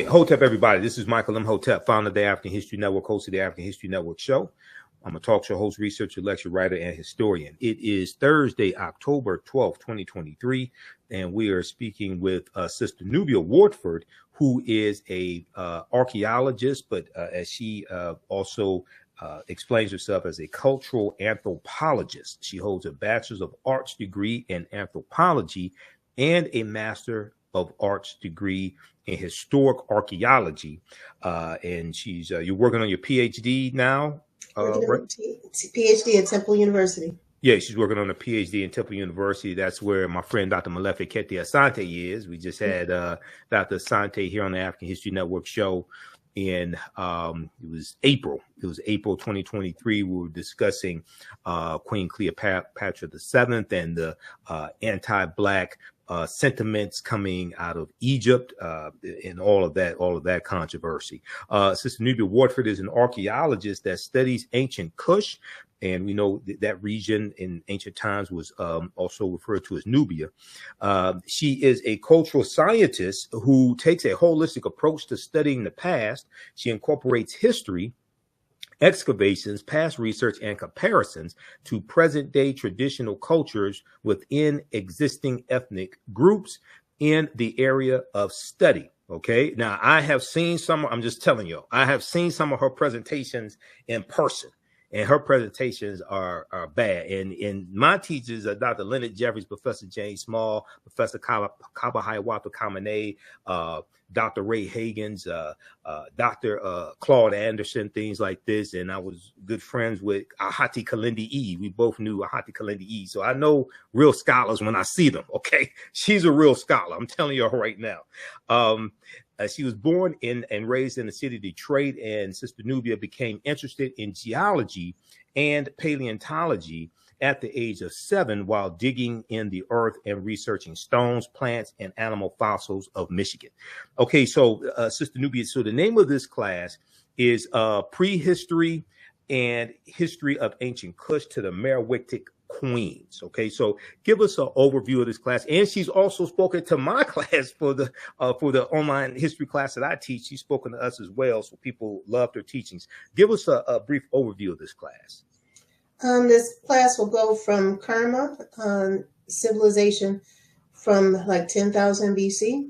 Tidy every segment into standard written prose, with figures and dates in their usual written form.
Hotep, everybody. This is Michael Imhotep, founder of the African History Network, host of the African History Network show. I'm a talk show host, researcher, lecturer, writer, and historian. It is Thursday, October 12th, 2023, and we are speaking with Sista Nubia Wardford, who is a archaeologist, but as she also explains herself as a cultural anthropologist. She holds a Bachelor's of Arts degree in anthropology and a Master of Arts degree in historic archaeology. And she's you're working on your PhD now? Right? PhD at Temple University. Yeah, she's working on a PhD in Temple University. That's where my friend Dr. Malefi Kete Asante is. We just had Dr. Asante here on the African History Network show in it was April 2023. We were discussing Queen Cleopatra VII and the anti-Black sentiments coming out of Egypt and all of that controversy. Sista Nubia Wardford is an archaeologist that studies ancient Kush, and we know that region in ancient times was also referred to as Nubia. She is a cultural scientist who takes a holistic approach to studying the past. She incorporates history, excavations, past research, and comparisons to present-day traditional cultures within existing ethnic groups in the area of study. Okay, now I have seen I'm just telling you, I have seen some of her presentations in person, and her presentations are bad. And my teachers are Dr. Leonard Jeffries, Professor James Small, Professor Kaba Hiawatha Kamene, Dr. Ray Hagens, Dr. Claude Anderson, things like this. And I was good friends with Ahati Kalindi E. We both knew Ahati Kalindi E. So I know real scholars when I see them. Okay, she's a real scholar. I'm telling you right now. She was born in and raised in the city of Detroit, and Sista Nubia became interested in geology and paleontology at the age of 7 while digging in the earth and researching stones, plants, and animal fossils of Michigan. Okay, so Sista Nubia, so the name of this class is Prehistory and History of Ancient Kush to the Meroitic Queens. Okay, so give us an overview of this class. And she's also spoken to my class for the online history class that I teach. She's spoken to us as well, so people loved her teachings. Give us a brief overview of this class. This class will go from Kerma, civilization from like 10,000 BC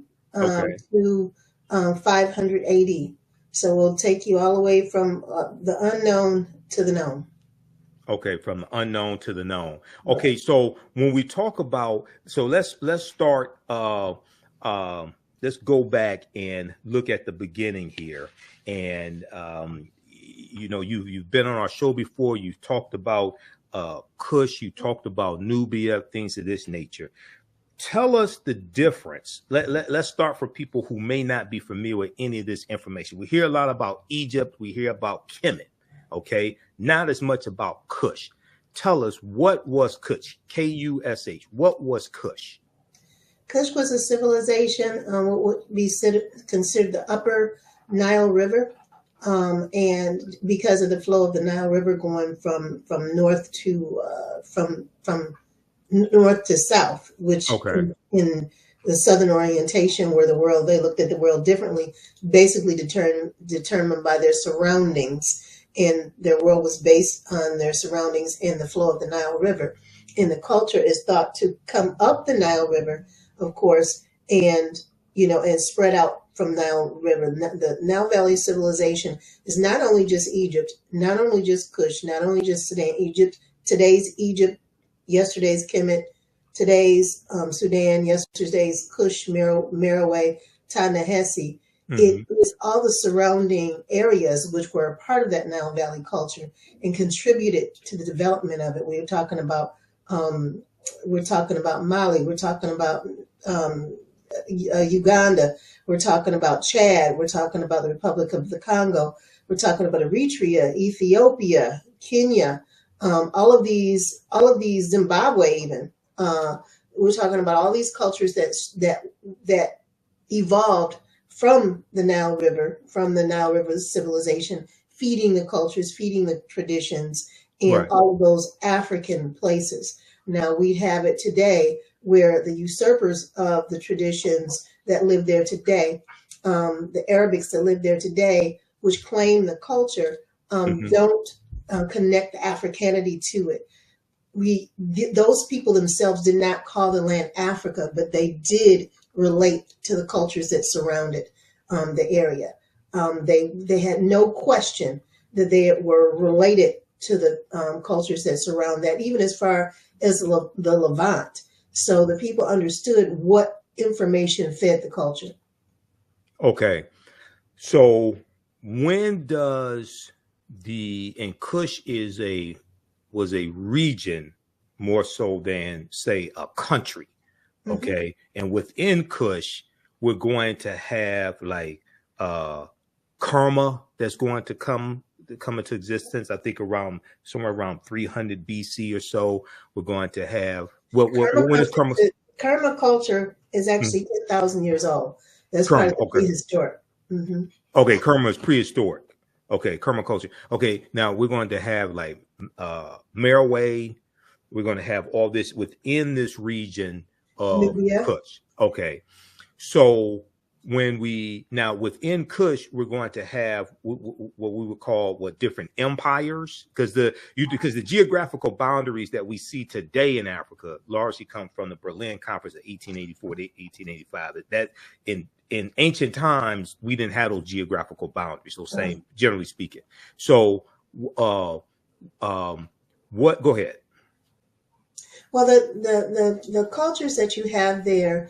to 500 AD. So we'll take you all the way from the unknown to the known. Okay, from the unknown to the known. Okay, so when we talk about, so let's start. Let's go back and look at the beginning here. And you know, you've been on our show before. You've talked about Kush. You talked about Nubia, things of this nature. Tell us the difference. Let's start for people who may not be familiar with any of this information. We hear a lot about Egypt. We hear about Kemet. Okay, not as much about Kush. Tell us, what was Kush? Kush. What was Kush? Kush was a civilization, what would be considered the upper Nile River. And because of the flow of the Nile River going from north to from north to south, which in the southern orientation where the world, they looked at the world differently, basically determined by their surroundings. And their world was based on their surroundings and the flow of the Nile River. And the culture is thought to come up the Nile River, of course, and, you know, and spread out from Nile River. The Nile Valley civilization is not only just Egypt, not only just Kush, not only just Sudan, today's Egypt, yesterday's Kemet, today's Sudan, yesterday's Kush, Meroe, Ta-Nehesi. It was all the surrounding areas which were a part of that Nile Valley culture and contributed to the development of it. We're talking about Mali. We're talking about Uganda. We're talking about Chad. We're talking about the Republic of the Congo. We're talking about Eritrea, Ethiopia, Kenya. All of these, Zimbabwe even. We're talking about all these cultures that evolved from the Nile River, civilization, feeding the cultures, feeding the traditions in all of those African places. Now we have it today where the usurpers of the traditions that live there today the Arabics that live there today, which claim the culture, don't connect the Africanity to it. Those people themselves did not call the land Africa, but they did relate to the cultures that surrounded the area. They had no question that they were related to the cultures that surround that, even as far as the Levant. So the people understood what information fed the culture. Okay. So when does and Kush was a region more so than, say, a country. Okay. And within Kush, we're going to have like Kerma that's going to come into existence. I think somewhere around 300 BC or so. We're going to have when is Kerma? Kerma culture is actually 10,000 years old. That's part of the prehistoric. Okay, Kerma is prehistoric. Okay, Kerma culture. Okay, now we're going to have like Meroitic. We're going to have all this within this region of Nubia. Kush. Okay, so within Kush, we're going to have what we would call different empires, because the geographical boundaries that we see today in Africa largely come from the Berlin Conference of 1884 to 1885. That in ancient times, we didn't have those geographical boundaries, those same, generally speaking. So, go ahead. Well, the cultures that you have there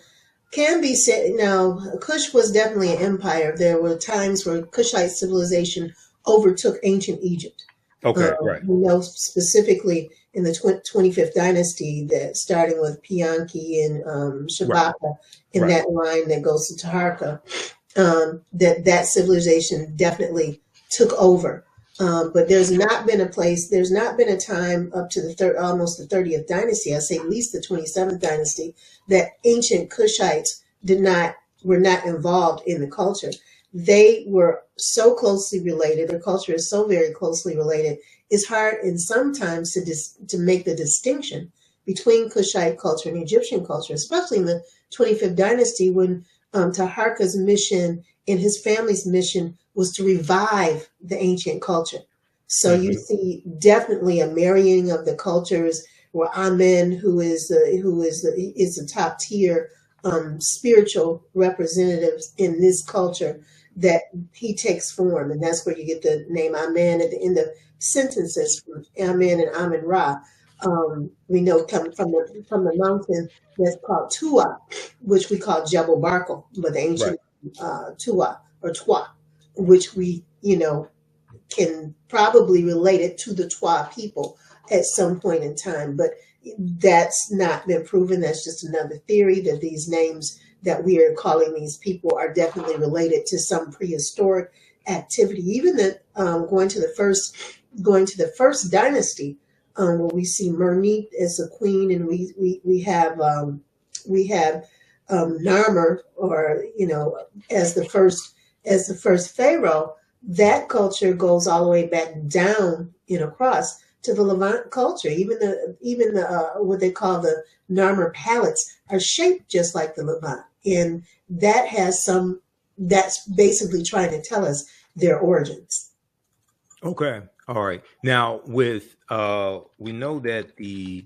can be said. Now, Kush was definitely an empire. There were times where Kushite civilization overtook ancient Egypt. Okay, right. We know specifically in the 25th dynasty that starting with Pianki and Shabaka in that line that goes to Taharqa, that civilization definitely took over. But there's not been a time up to almost the 30th dynasty, I say at least the 27th dynasty, that ancient Kushites were not involved in the culture. They were so closely related. Their culture is so very closely related. It's hard and sometimes to make the distinction between Kushite culture and Egyptian culture, especially in the 25th dynasty when Taharqa's mission and his family's mission was to revive the ancient culture. So you see definitely a marrying of the cultures where Amen, who is the top tier spiritual representatives in this culture, that he takes form, and that's where you get the name Amen at the end of sentences from Amen and Amen Ra. We know come from the mountain that's called Tua, which we call Jebel Barkal, but the ancient Tua or Twa, which we can probably relate it to the Twa people at some point in time, but that's not been proven. That's just another theory that these names that we are calling these people are definitely related to some prehistoric activity. Even going to the first dynasty, where we see Mernit as a queen, and we have Narmer, or as the first pharaoh. That culture goes all the way back down across to the Levant culture. Even the what they call the Narmer palettes are shaped just like the Levant, and that's basically trying to tell us their origins. Okay, all right. Now with we know that the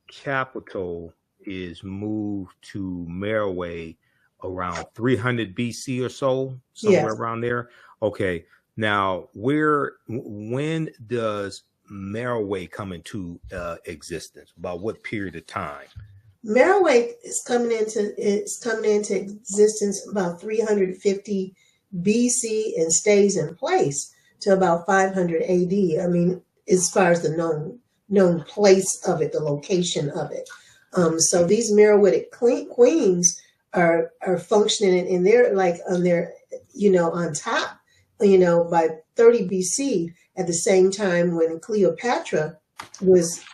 capital is moved to Meroitic around 300 BC or so, somewhere around there. Okay. Now, when does Meroitic come into existence? About what period of time? Meroitic is coming into existence about 350 BC and stays in place to about 500 AD. I mean, as far as the known place of it, the location of it. So these Meroitic queens are functioning, and they're like on top, by 30 BC, at the same time when Cleopatra was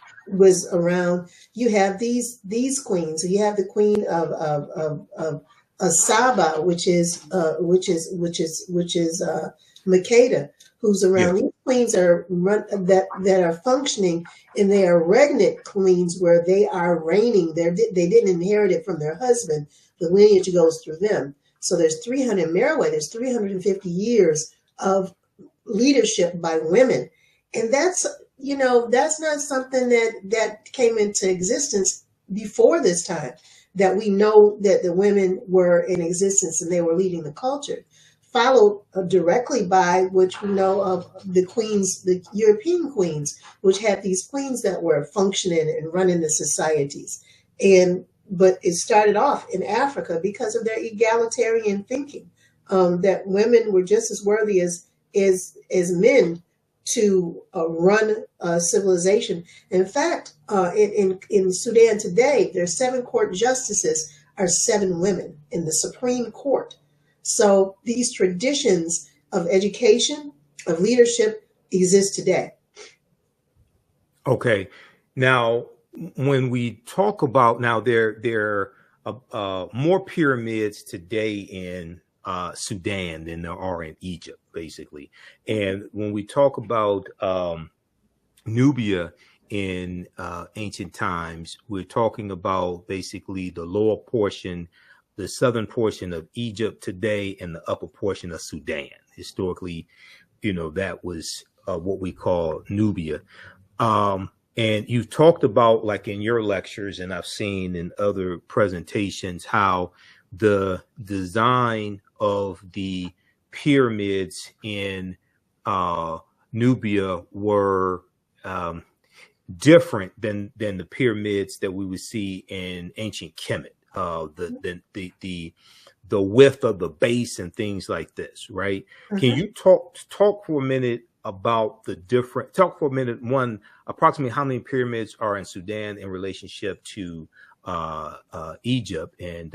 around. You have these queens. So you have the queen of Saba, which is Makeda, who's around. These queens that are functioning, and they are regnant queens where they are reigning. They didn't inherit it from their husband. The lineage goes through them. So there's 300 Meroitic, there's 350 years of leadership by women. And that's, that's not something that came into existence before this time, that we know that the women were in existence and they were leading the culture, followed directly by, which we know of, the queens, the European queens, which had these queens that were functioning and running the societies. But it started off in Africa because of their egalitarian thinking, that women were just as worthy as men to run a civilization. In fact, in Sudan today, there's 7 court justices are 7 women in the Supreme Court. So these traditions of education, of leadership, exist today. Okay. Now, when we talk about, now there are more pyramids today in Sudan than there are in Egypt, basically. And when we talk about Nubia in ancient times, we're talking about basically the lower portion, the southern portion of Egypt today, and the upper portion of Sudan. Historically, that was what we call Nubia. And you've talked about, like in your lectures, and I've seen in other presentations, how the design of the pyramids in Nubia were different than the pyramids that we would see in ancient Kemet. The width of the base and things like this, right? Mm-hmm. Can you talk for a minute about one, approximately how many pyramids are in Sudan in relationship to Egypt, and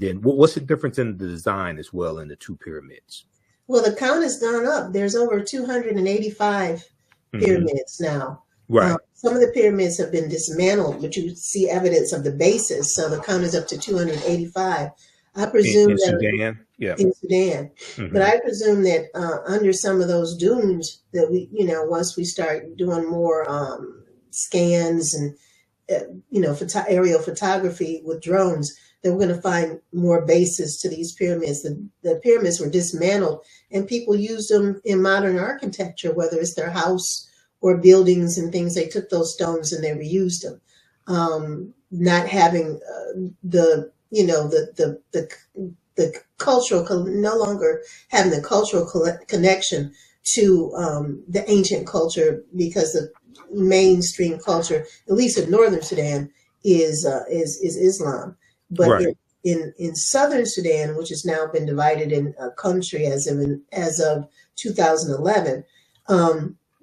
then what's the difference in the design as well in the 2 pyramids? Well, the count has gone up. There's over 285 pyramids now. Right. Some of the pyramids have been dismantled, but you see evidence of the bases. So the count is up to 285. I presume in Sudan, yeah, in Sudan. Mm-hmm. But I presume that under some of those dunes, that we, once we start doing more scans and aerial photography with drones, that we're going to find more bases to these pyramids. The pyramids were dismantled, and people used them in modern architecture, whether it's their house or buildings and things. They took those stones and they reused them, not having the cultural, no longer having the cultural connection to the ancient culture, because the mainstream culture, at least in northern Sudan, is Islam. But right. in southern Sudan, which has now been divided in a country as of 2011,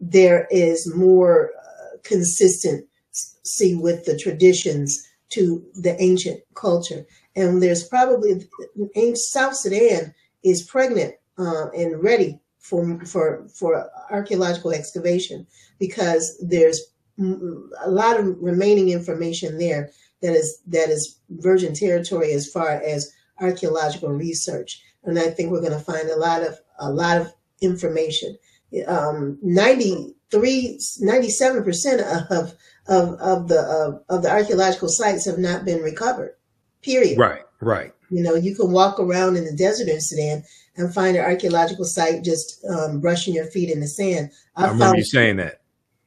there is more consistency with the traditions to the ancient culture. And there's probably, South Sudan is pregnant and ready for archaeological excavation, because there's a lot of remaining information there that is virgin territory as far as archaeological research. And I think we're going to find a lot of information. 97% of the archaeological sites have not been recovered. Period. Right. You can walk around in the desert in Sudan and find an archaeological site just brushing your feet in the sand. I remember you saying that.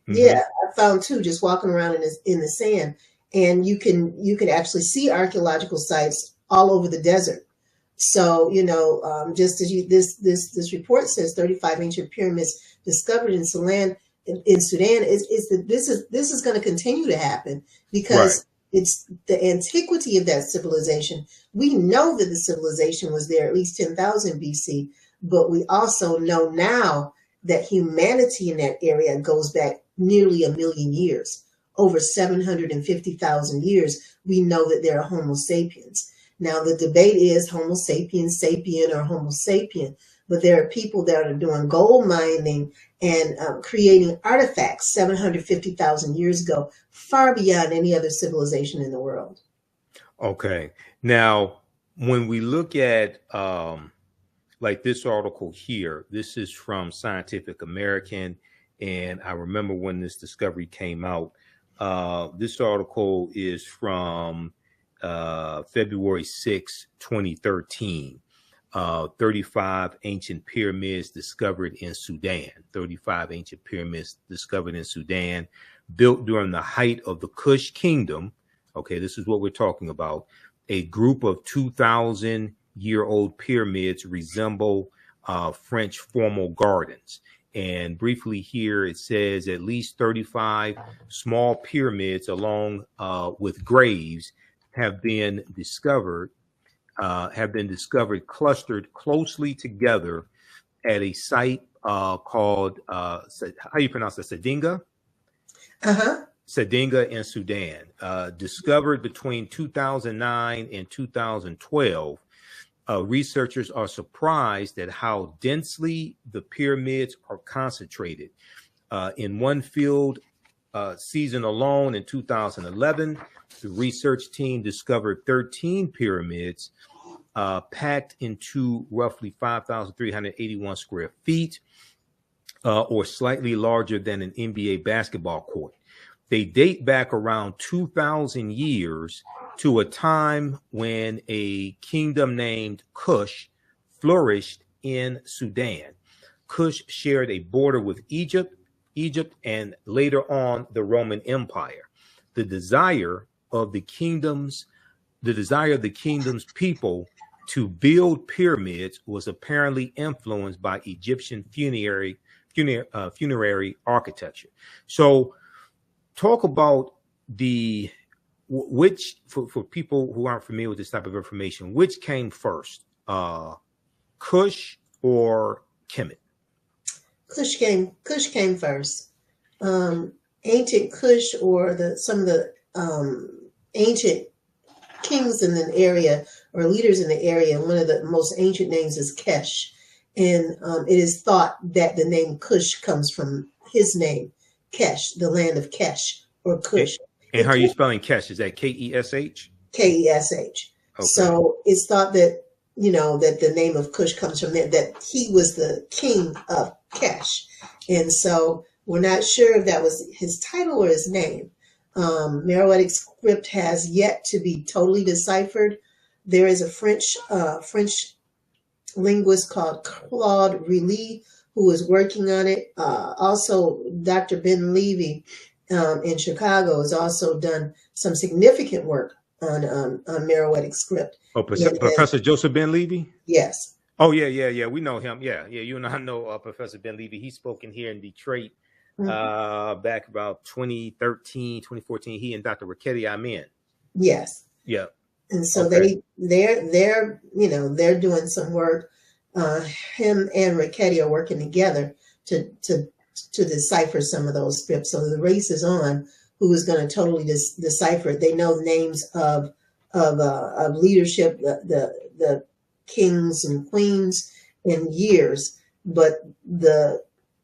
Mm-hmm. Yeah, I found 2 just walking around in the sand, and you can actually see archaeological sites all over the desert. So just as this report says, 35 ancient pyramids discovered in Sudan this is going to continue to happen, because right. It's the antiquity of that civilization. We know that the civilization was there at least 10,000 BC, but we also know now that humanity in that area goes back nearly 1 million years, over 750,000 years. We know that there are Homo sapiens. Now, the debate is Homo sapiens sapien or Homo sapien, but there are people that are doing gold mining and creating artifacts 750,000 years ago, far beyond any other civilization in the world. Okay. Now, when we look at like this article here, this is from Scientific American, and I remember when this discovery came out. This article is from February 6, 2013. 35 ancient pyramids discovered in Sudan. 35 ancient pyramids discovered in Sudan, built during the height of the Kush kingdom. Okay, this is what we're talking about. A group of 2,000-year-old pyramids resemble French formal gardens. And briefly here, it says at least 35 small pyramids along with graves have been discovered clustered closely together at a site called, how do you pronounce it, Sedinga? Sedinga in Sudan. Discovered between 2009 and 2012. Researchers are surprised at how densely the pyramids are concentrated. In one field season alone in 2011, the research team discovered 13 pyramids packed into roughly 5,381 square feet, or slightly larger than an NBA basketball court. They date back around 2,000 years to a time when a kingdom named Kush flourished in Sudan. Kush shared a border with Egypt, and later on the Roman Empire. The desire of the kingdom's people to build pyramids was apparently influenced by Egyptian funerary architecture. So, talk about for people who aren't familiar with this type of information, which came first, Kush or Kemet? Kush came first. Ancient Kush, or some of the ancient kings in the area or leaders in the area. One of the most ancient names is Kesh, and it is thought that the name Kush comes from his name, Kesh, the land of Kesh or Kush. And how are you spelling Kesh? Is that Kesh? Kesh. Okay. So it's thought that, that the name of Kush comes from there, that he was the king of Kesh. And so we're not sure if that was his title or his name. Meroitic script has yet to be totally deciphered. There is a French linguist called Claude Riley who is working on it. Also, Dr. Ben Levy in Chicago has also done some significant work on Meroitic script. Oh, Professor Joseph Ben Levy? Yes. Oh, yeah. We know him. Yeah. You and I know Professor Ben Levy. He's spoken here in Detroit back about 2013, 2014. He and Dr. Raketti Amen. Yes. Yeah. And so they're doing some work. Him and Raketti are working together to decipher some of those scripts. So the race is on. Who is going to totally decipher it? They know names of leadership, the kings and queens and years, but the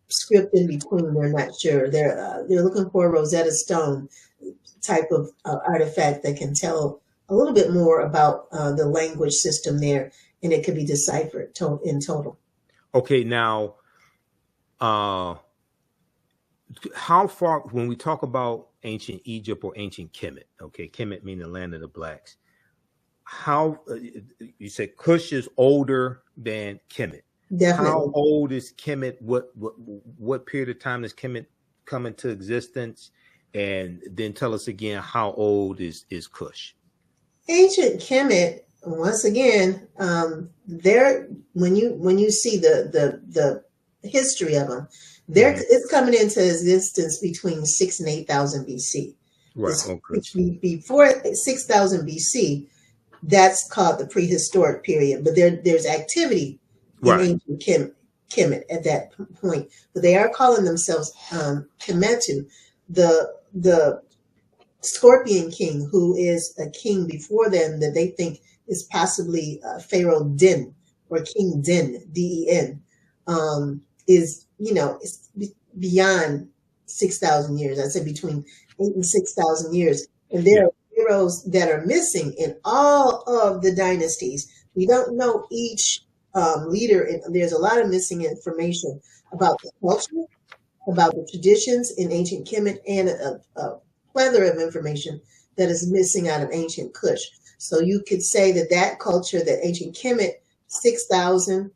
script in between, they're not sure. They're looking for a Rosetta Stone type of artifact that can tell a little bit more about the language system there, and it could be deciphered in total. Okay, now, how far, when we talk about ancient Egypt or ancient Kemet, okay, Kemet meaning the land of the blacks, how, you said Kush is older than Kemet. Definitely. How old is Kemet? What period of time does Kemet come into existence? And then tell us again, how old is Kush? Ancient Kemet, once again, there, when you see the history of them, it's coming into existence between 6 and 8,000 BC. Right. Okay. Before 6,000 BC, that's called the prehistoric period. But there's activity in ancient Kemet at that point. But they are calling themselves Kemetu, the Scorpion King, who is a king before them that they think is possibly Pharaoh Din or King Din, D-E-N, is, it's beyond 6,000 years. I'd say between 8 and 6,000 years. And there are pharaohs that are missing in all of the dynasties. We don't know each leader. There's a lot of missing information about the culture, about the traditions in ancient Kemet, and a plethora of information that is missing out of ancient Kush. So you could say that that culture, that ancient Kemet, 6,000,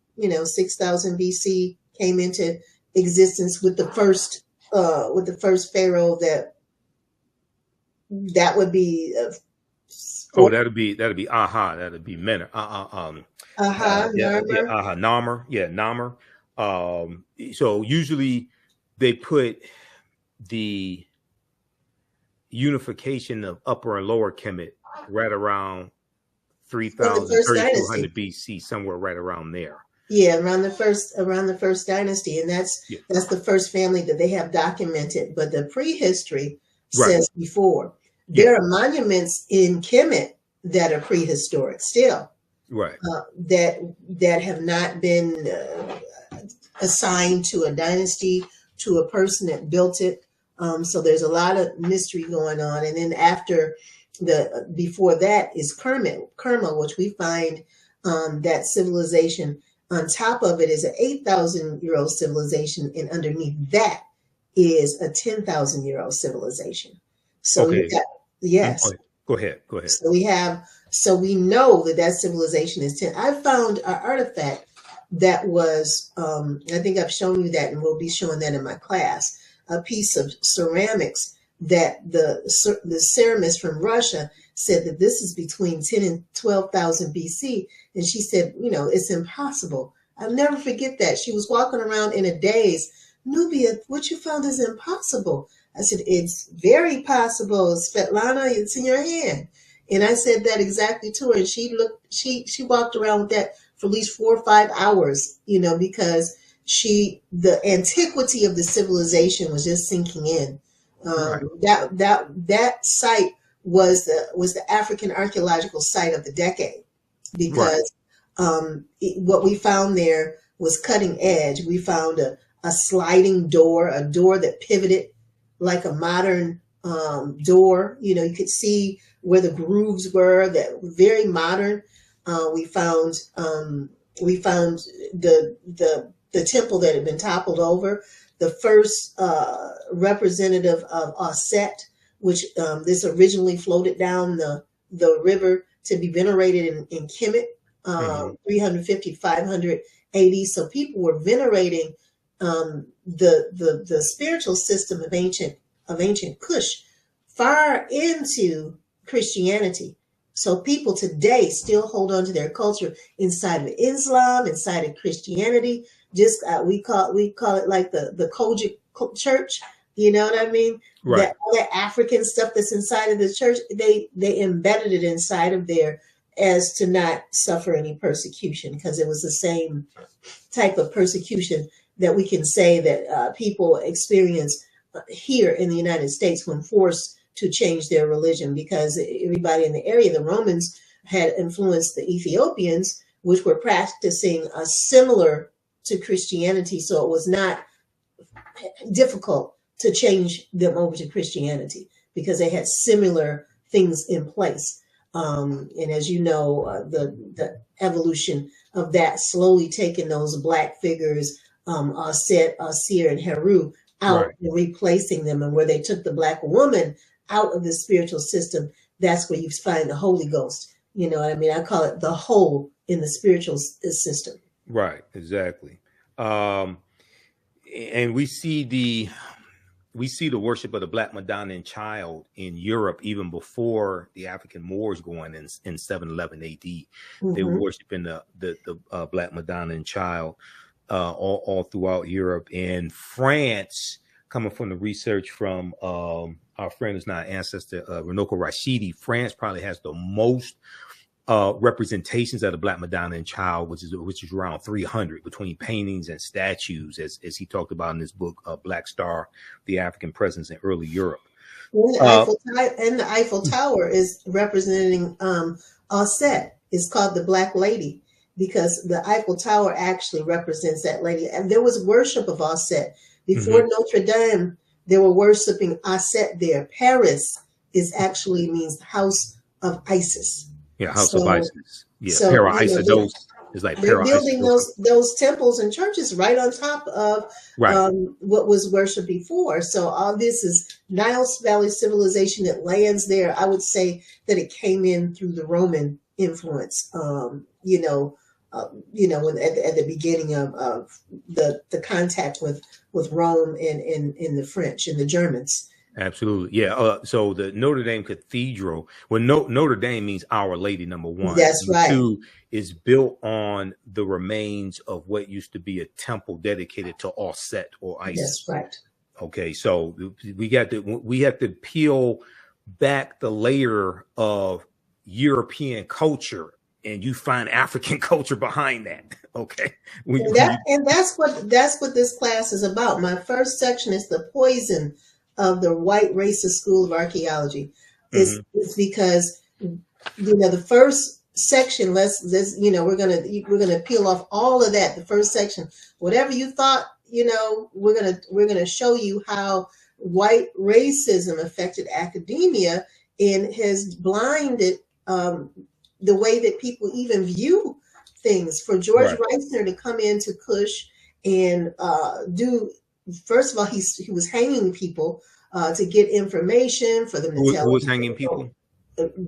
6,000 BC came into existence with the first pharaoh that would be. That'd be Aha. That'd be Menor. Narmer. Narmer. Yeah, Narmer. So usually they put the unification of Upper and Lower Kemet right around 3,000, 3,200 BC, somewhere right around there. Yeah, around the first dynasty, and that's the first family that they have documented. But the prehistory says before. There are monuments in Kemet that are prehistoric still, right? That have not been assigned to a dynasty, to a person that built it. So there's a lot of mystery going on. And then before that is Kerma, which we find that civilization. On top of it is an 8,000-year-old civilization, and underneath that is a 10,000-year-old civilization. So yes. Go ahead. So we know that civilization is 10. I found an artifact that was, I think I've shown you that, and we'll be showing that in my class, a piece of ceramics that the ceramist from Russia said that this is between 10 and 12,000 BC. And she said, it's impossible. I'll never forget that. She was walking around in a daze. Nubia, what you found is impossible. I said, it's very possible, Svetlana, it's in your hand. And I said that exactly to her. And she walked around with that for at least 4 or 5 hours, because the antiquity of the civilization was just sinking in. That site was the African archaeological site of the decade, because what we found there was cutting edge. We found a sliding door, a door that pivoted like a modern door. You could see where the grooves were, that were very modern. We found the temple that had been toppled over. The first representative of Aset, which this originally floated down the river to be venerated in Kemet, 350, 500 AD. So people were venerating the spiritual system of ancient Kush far into Christianity. So people today still hold on to their culture inside of Islam, inside of Christianity. Just we call it like the Kojic church. You know what I mean? Right. All that African stuff that's inside of the church, they embedded it inside of there as to not suffer any persecution, because it was the same type of persecution that we can say that people experience here in the United States when forced to change their religion, because everybody in the area, the Romans, had influenced the Ethiopians, which were practicing a similar to Christianity. So it was not difficult to change them over to Christianity because they had similar things in place. And as you know, the evolution of that, slowly taking those black figures, Aset, Asir, and Heru out, right, and replacing them. And where they took the black woman out of the spiritual system, that's where you find the Holy Ghost. You know what I mean? I call it the hole in the spiritual system. Right, exactly. And we see the worship of the Black Madonna and Child in Europe even before the African Moors going in 711 AD. Mm-hmm. They were worshiping the Black Madonna and Child all throughout Europe. And France, coming from the research from our friend who's not ancestor, Renoko Rashidi, France probably has the most representations of the Black Madonna and Child, which is around 300 between paintings and statues, as he talked about in his book, Black Star, the African Presence in Early Europe. The Eiffel Tower is representing Aset. It's called the Black Lady because the Eiffel Tower actually represents that lady. And there was worship of Aset. Before mm-hmm. Notre Dame, they were worshiping Aset there. Paris means house of Isis. Yeah, House of Isis. Yeah, so, Para-Isis. It's like They're paradise. building those temples and churches right on top of Right. what was worshipped before. So all this is Nile Valley civilization that lands there. I would say that it came in through the Roman influence. At the beginning of the contact with Rome and the French and the Germans. Absolutely. Yeah. So the Notre Dame Cathedral, well, Notre Dame means Our Lady, number one. That's Number right. two, is built on the remains of what used to be a temple dedicated to Osset or Isis. That's right. Okay. So we have to peel back the layer of European culture, and you find African culture behind that. Okay. And that's what this class is about. My first section is the poison of the white racist school of archaeology. It's because the first section, we're gonna peel off all of that. The first section, whatever you thought, we're gonna show you how white racism affected academia and has blinded the way that people even view things. For George Reisner to come into Kush and first of all, he was hanging people to get information for them to tell. Who was hanging people?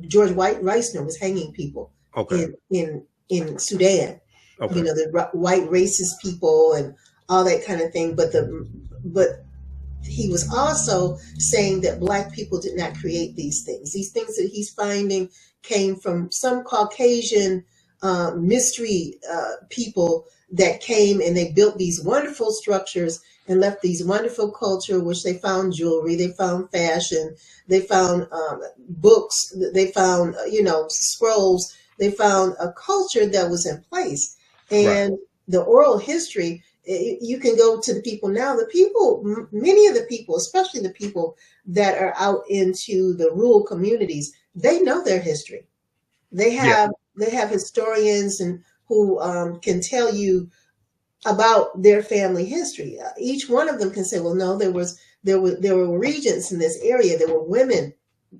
George Reisner was hanging people. Okay. In Sudan. Okay. The white racist people and all that kind of thing. But he was also saying that Black people did not create these things. These things that he's finding came from some Caucasian mystery people that came and they built these wonderful structures and left these wonderful culture, which they found jewelry, they found fashion, they found books, they found, scrolls, they found a culture that was in place. And the oral history, you can go to the people now, many of the people, especially the people that are out into the rural communities, they know their history. They have historians and who can tell you about their family history. Each one of them can say, well, no, there were regents in this area. There were women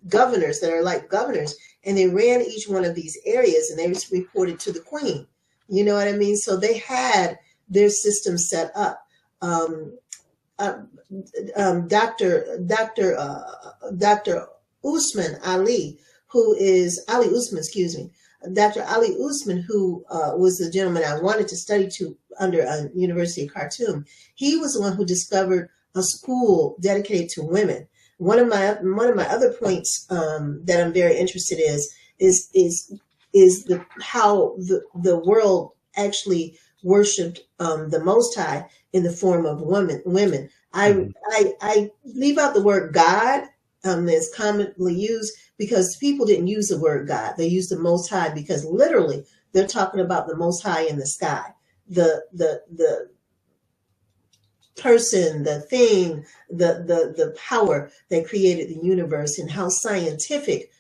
governors that are like governors, and they ran each one of these areas, and they reported to the queen. You know what I mean? So they had their system set up. Dr. Usman Ali, Dr. Ali Usman, who was the gentleman I wanted to study to under University of Khartoum. He was the one who discovered a school dedicated to women. One of my other points that I'm very interested is how the world actually worshipped the Most High in the form of women. I leave out the word God that's commonly used because people didn't use the word God. They used the Most High because literally they're talking about the Most High in the sky. The person, the thing, the power that created the universe, and how scientific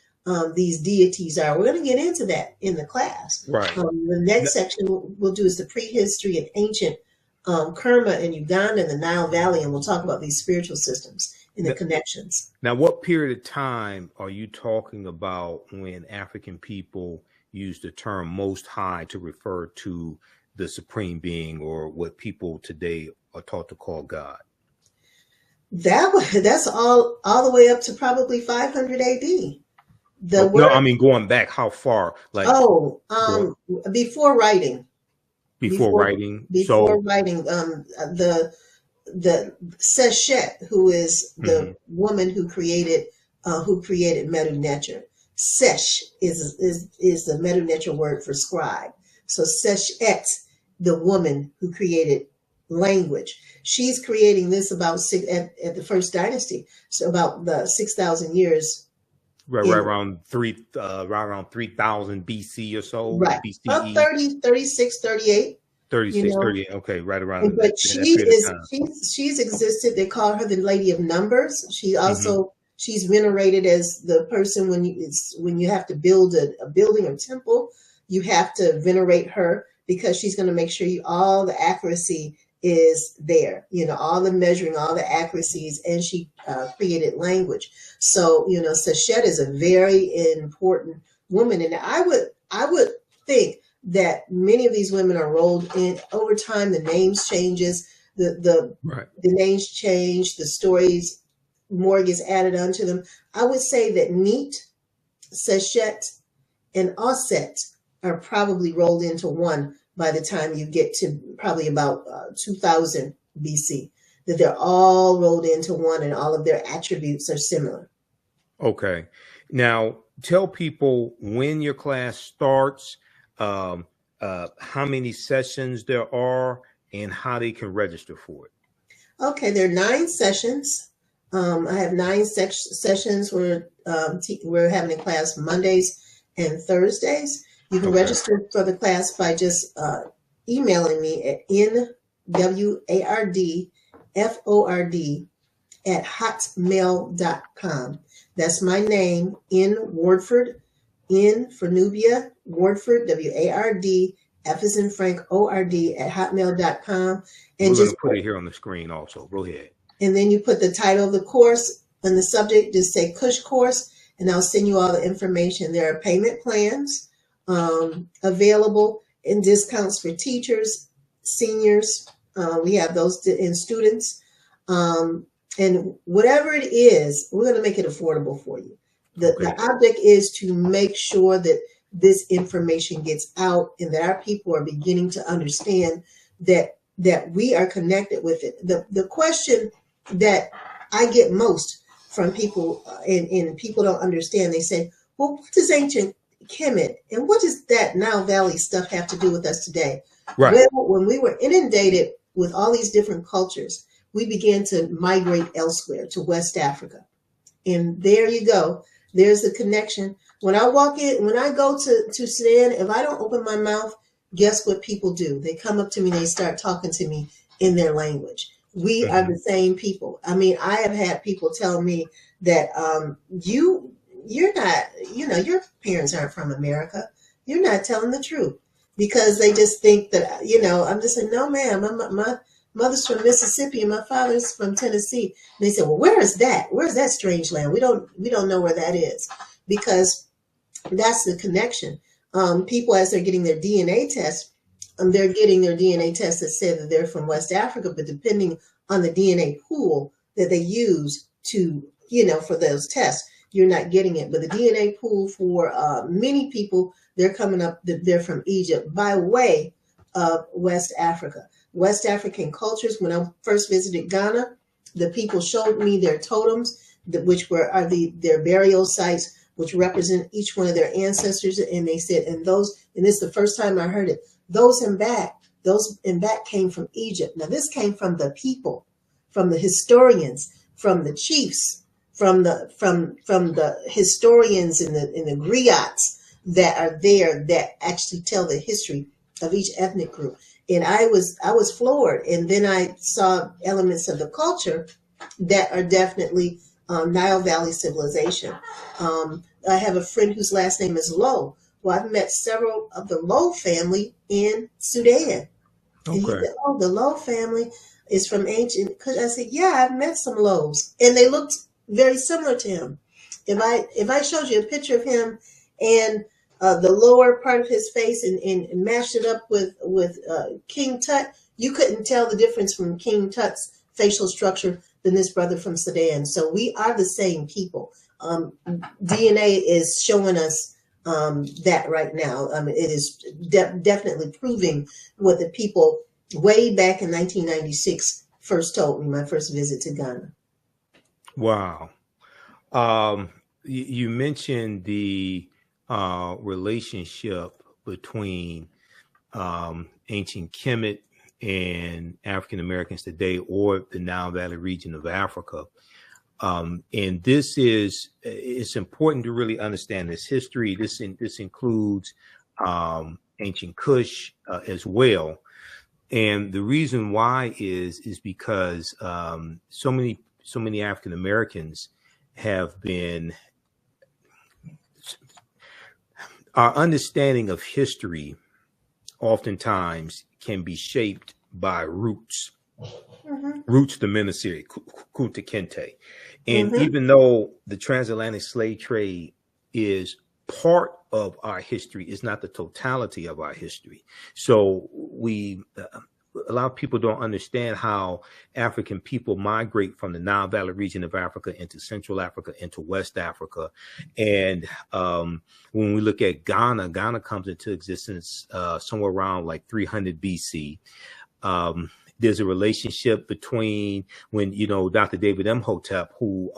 these deities are. We're going to get into that in the class. Right. The next section we'll do is the prehistory and ancient Kerma in Uganda and the Nile Valley, and we'll talk about these spiritual systems and the connections. Now, what period of time are you talking about when African people used the term Most High to refer to the supreme being, or what people today are taught to call God? That's all the way up to probably 500 AD. Going back how far? Before writing. Before writing. The Seshet, who is the woman who created Medu Neter. Sesh is the Medu Neter word for scribe. So Seshet, the woman who created language, she's creating this about at the first dynasty, so about the 6,000 years. Right around 3000 BC or so. Right. BCE. About 30, 36, 38. 36, 38. Okay, right around. But she's existed. They call her the Lady of Numbers. She also she's venerated as the person when you have to build a building or temple, you have to venerate her because she's going to make sure all the accuracy is there. All the measuring, all the accuracies, and she created language. So Seshet is a very important woman, and I would think that many of these women are rolled in over time. The names changes, the names change, the stories more gets added onto them. I would say that Neat, Seshet, and Osset are probably rolled into one by the time you get to probably about 2000 BC, that they're all rolled into one and all of their attributes are similar. Okay. Now, tell people when your class starts, how many sessions there are, and how they can register for it. Okay, there are 9 sessions. I have 9 sessions. We're having a class Mondays and Thursdays. You can register for the class by just emailing me at nwardford@hotmail.com. That's my name, N Wardford, N for Nubia, Wardford, WARD, F as in Frank, ORD @hotmail.com. And we're going to put it here on the screen also. Go ahead. And then you put the title of the course and the subject, just say Kush course, and I'll send you all the information. There are payment plans available and discounts for teachers, seniors. We have those in students. And whatever it is, we're going to make it affordable for you. The object is to make sure that this information gets out and that our people are beginning to understand that we are connected with it. The question that I get most from people, and people don't understand, they say, well, what does ancient Kemet and what does that Nile Valley stuff have to do with us today? Well, when we were inundated with all these different cultures, we began to migrate elsewhere to West Africa. And there you go. There's the connection. When I walk in, when I go to Sudan, if I don't open my mouth, guess what people do? They come up to me, they start talking to me in their language. We are the same people. I mean, I have had people tell me that you're not, your parents aren't from America. You're not telling the truth, because they just think that, I'm just saying, no, ma'am, my mother's from Mississippi and my father's from Tennessee. And they said, well, where is that? Where's that strange land? We don't know where that is, because that's the connection. People, as they're getting their DNA test, they're getting their DNA test that said that they're from West Africa, but depending on the DNA pool that they use to, for those tests, you're not getting it. But the DNA pool for many people, they're coming up, they're from Egypt by way of West Africa. West African cultures, when I first visited Ghana, the people showed me their totems, which are their burial sites, which represent each one of their ancestors. And they said, and this is the first time I heard it, those in back came from Egypt. Now this came from the people, from the historians, from the chiefs, from the historians and the griots that are there that actually tell the history of each ethnic group. And I was floored. And then I saw elements of the culture that are definitely Nile Valley civilization. I have a friend whose last name is Lowe. Well, I've met several of the Lowe family in Sudan. And he said, oh, the Lowe family is from Ancient Kush. I said, yeah, I've met some Lowes. And they looked very similar to him. If I showed you a picture of him and the lower part of his face and mashed it up with King Tut, you couldn't tell the difference from King Tut's facial structure than this brother from Sudan. So we are the same people. DNA is showing us that right now. It is definitely proving what the people way back in 1996 first told me, my first visit to Ghana. Wow. You mentioned the relationship between ancient Kemet and African Americans today, or the Nile Valley region of Africa. And it's important to really understand this history. This includes ancient Kush as well. And the reason why is because so many African Americans have been, our understanding of history oftentimes can be shaped by roots. Roots the Menasiri, Kunta Kinte. And even though the transatlantic slave trade is part of our history. It's not the totality of our history. So a lot of people don't understand how African people migrate from the Nile Valley region of Africa into Central Africa, into West Africa. And when we look at Ghana, Ghana comes into existence somewhere around like 300 BC. There's a relationship between when, Dr. David Imhotep, who,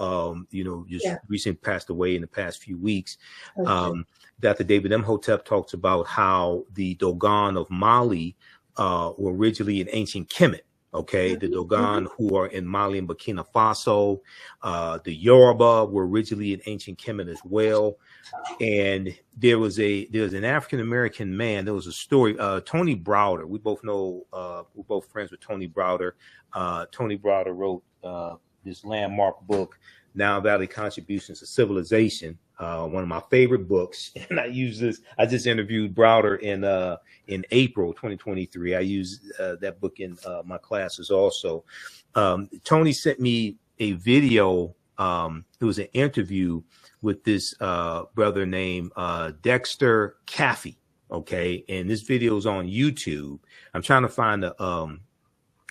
just recently passed away in the past few weeks. Okay. Dr. David Imhotep talks about how the Dogon of Mali were originally in ancient Kemet. Okay, the Dogon who are in Mali and Burkina Faso, the Yoruba were originally in ancient Kemet as well. And there was an African American man. There was a story. Tony Browder. We both know. We're both friends with Tony Browder. Tony Browder wrote this landmark book, Nile Valley Contributions to Civilization. One of my favorite books, and I use this. I just interviewed Browder in April 2023. I use that book in my classes also. Tony sent me a video. It was an interview with this brother named Dexter Caffey. Okay, and this video is on YouTube. I'm trying to find the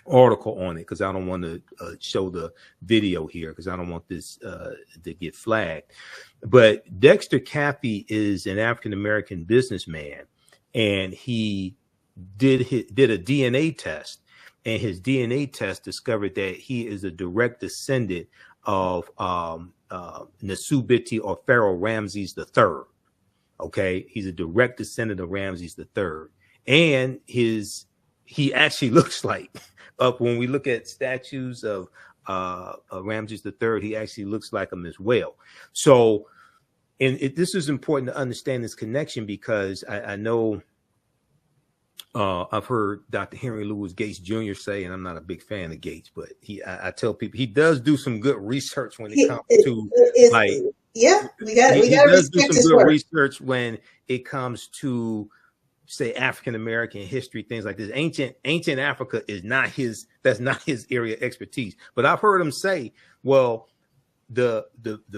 article on it because I don't want to show the video here because I don't want this to get flagged. But Dexter Caffey is an African American businessman, and he did a DNA test, and his DNA test discovered that he is a direct descendant of Nasubiti or Pharaoh Ramses III. Okay, he's a direct descendant of Ramses III, and he actually looks like when we look at statues of Ramses III, he actually looks like him as well. So, this is important to understand this connection because I know I've heard Dr. Henry Louis Gates Jr. say, and I'm not a big fan of Gates, but I tell people he does do some good research when it comes to we got to respect his work. Research when it comes to, say, African American history, things like this. Ancient Africa is not that's not his area of expertise. But I've heard him say, well, the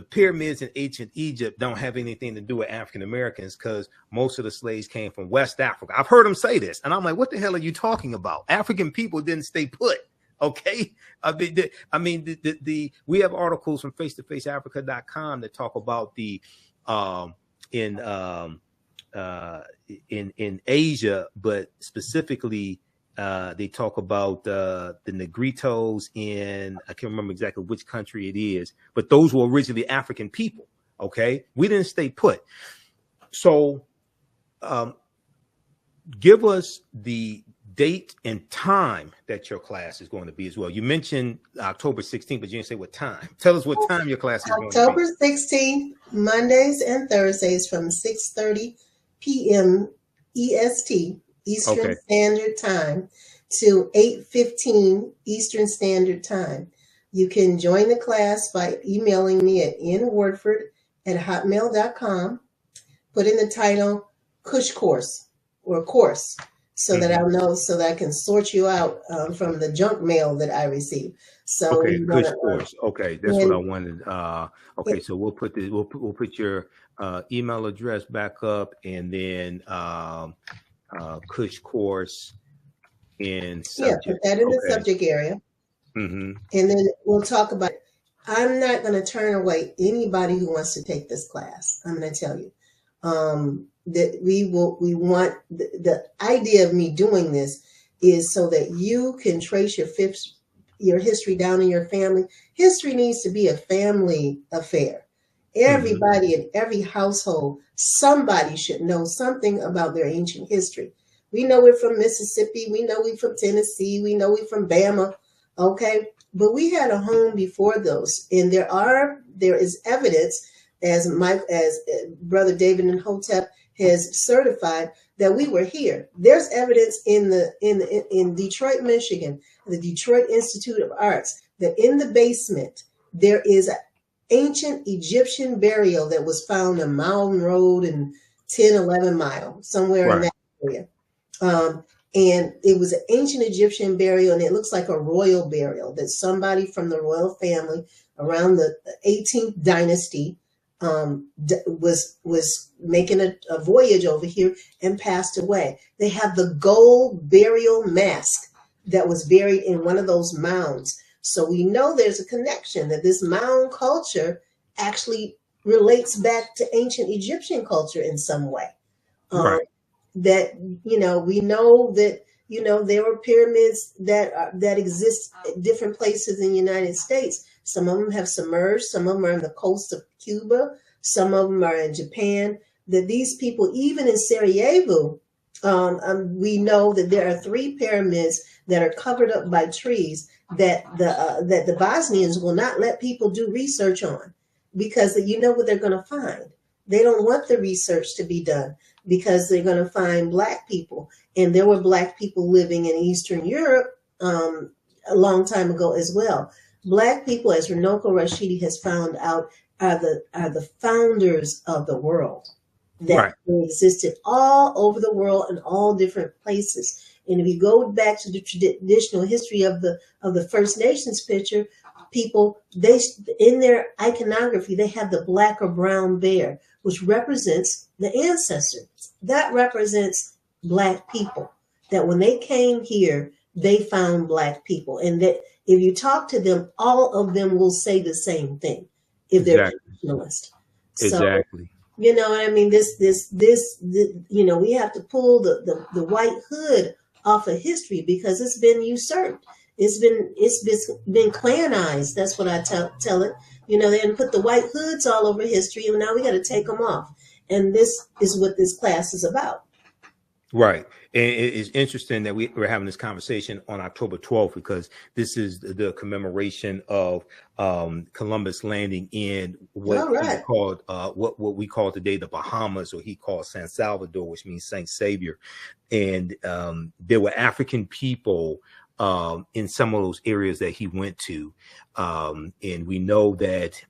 pyramids in ancient Egypt don't have anything to do with African Americans because most of the slaves came from West Africa. I've heard him say this, and I'm like, what the hell are you talking about? African people didn't stay put. Okay, we have articles from face-to-faceafrica.com that talk about in Asia, but specifically they talk about the Negritos in, I can't remember exactly which country it is, but those were originally African people. Okay, we didn't stay put. So give us the date and time that your class is going to be as well. You mentioned October 16th, but you didn't say what time. Tell us what time your class is going to be. October 16th, Mondays and Thursdays from 6:30 p.m. EST, Eastern Standard Time, to 8:15 Eastern Standard Time. You can join the class by emailing me at nwardford@hotmail.com. Put in the title Kush Course or Course so that I'll know, so that I can sort you out from the junk mail that I receive. So Kush Course. Okay, that's what I wanted. So we'll put this. We'll put your email address back up, and then Kush Course in subject. Yeah, put that in the subject area. And then we'll talk about it. I'm not going to turn away anybody who wants to take this class. I'm going to tell you that we want the idea of me doing this is so that you can trace your history down in your family. History needs to be a family affair. Everybody in every household, somebody should know something about their ancient history. We know we're from Mississippi. We know we're from Tennessee. We know we're from Bama. Okay. But we had a home before those. And there is evidence, as Brother David Imhotep has certified, that we were here. There's evidence in Detroit, Michigan, the Detroit Institute of Arts, that in the basement there is an ancient Egyptian burial that was found on Mountain Road and 11 Mile, somewhere in that area. And it was an ancient Egyptian burial, and it looks like a royal burial that somebody from the royal family around the 18th dynasty was making a voyage over here and passed away. They have the gold burial mask that was buried in one of those mounds. So we know there's a connection, that this mound culture actually relates back to ancient Egyptian culture in some way. Right. That, we know that, there were pyramids that exist at different places in the United States. Some of them have submerged, some of them are on the coast of Cuba, some of them are in Japan. That these people, even in Sarajevo, we know that there are 3 pyramids that are covered up by trees that the Bosnians will not let people do research on, because you know what they're going to find. They don't want the research to be done because they're going to find Black people. And there were Black people living in Eastern Europe a long time ago as well. Black people, as Runoko Rashidi has found out, are the founders of the world. That existed all over the world in all different places. And if you go back to the traditional history of the First Nations picture, people, they, in their iconography, they have the black or brown bear, which represents the ancestors. That represents Black people. That when they came here, they found Black people. And that if you talk to them, all of them will say the same thing if they're traditionalist. Exactly. You know what I mean? This, we have to pull the white hood off of history, because it's been usurped. It's been clanized. That's what I tell it. They didn't put the white hoods all over history, and now we got to take them off. And this is what this class is about. Right. And it's interesting that we're having this conversation on October 12th, because this is the commemoration of Columbus landing in what he called what we call today the Bahamas, or he called San Salvador, which means Saint Savior. And there were African people in some of those areas that he went to. And we know that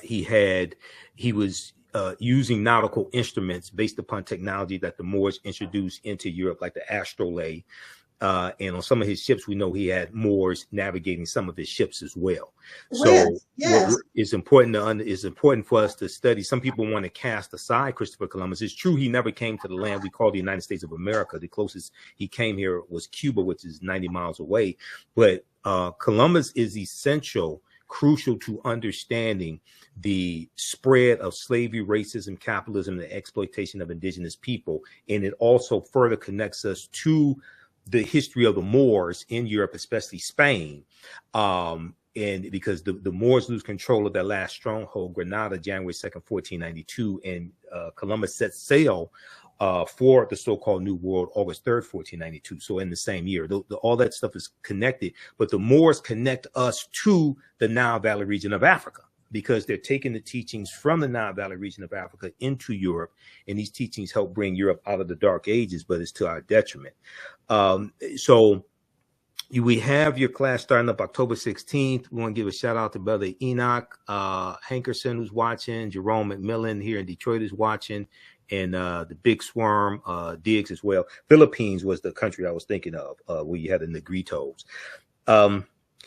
he was using nautical instruments based upon technology that the Moors introduced into Europe, like the astrolabe. And on some of his ships, we know he had Moors navigating some of his ships as well. So it's important for us to study. Some people want to cast aside Christopher Columbus. It's true he never came to the land we call the United States of America. The closest he came here was Cuba, which is 90 miles away. But Columbus is crucial to understanding the spread of slavery, racism, capitalism, and the exploitation of indigenous people. And it also further connects us to the history of the Moors in Europe, especially Spain. And because the Moors lose control of their last stronghold, Granada, January 2nd, 1492, and Columbus set sail for the so-called New World, August 3rd, 1492. So in the same year, all that stuff is connected. But the Moors connect us to the Nile Valley region of Africa, because they're taking the teachings from the Nile Valley region of Africa into Europe. And these teachings help bring Europe out of the Dark Ages, but it's to our detriment. So we have your class starting up October 16th. We want to give a shout out to Brother Enoch Hankerson, who's watching. Jerome McMillan here in Detroit is watching. And the Big Swarm, Diggs as well. Philippines was the country I was thinking of, where you had the Negritos.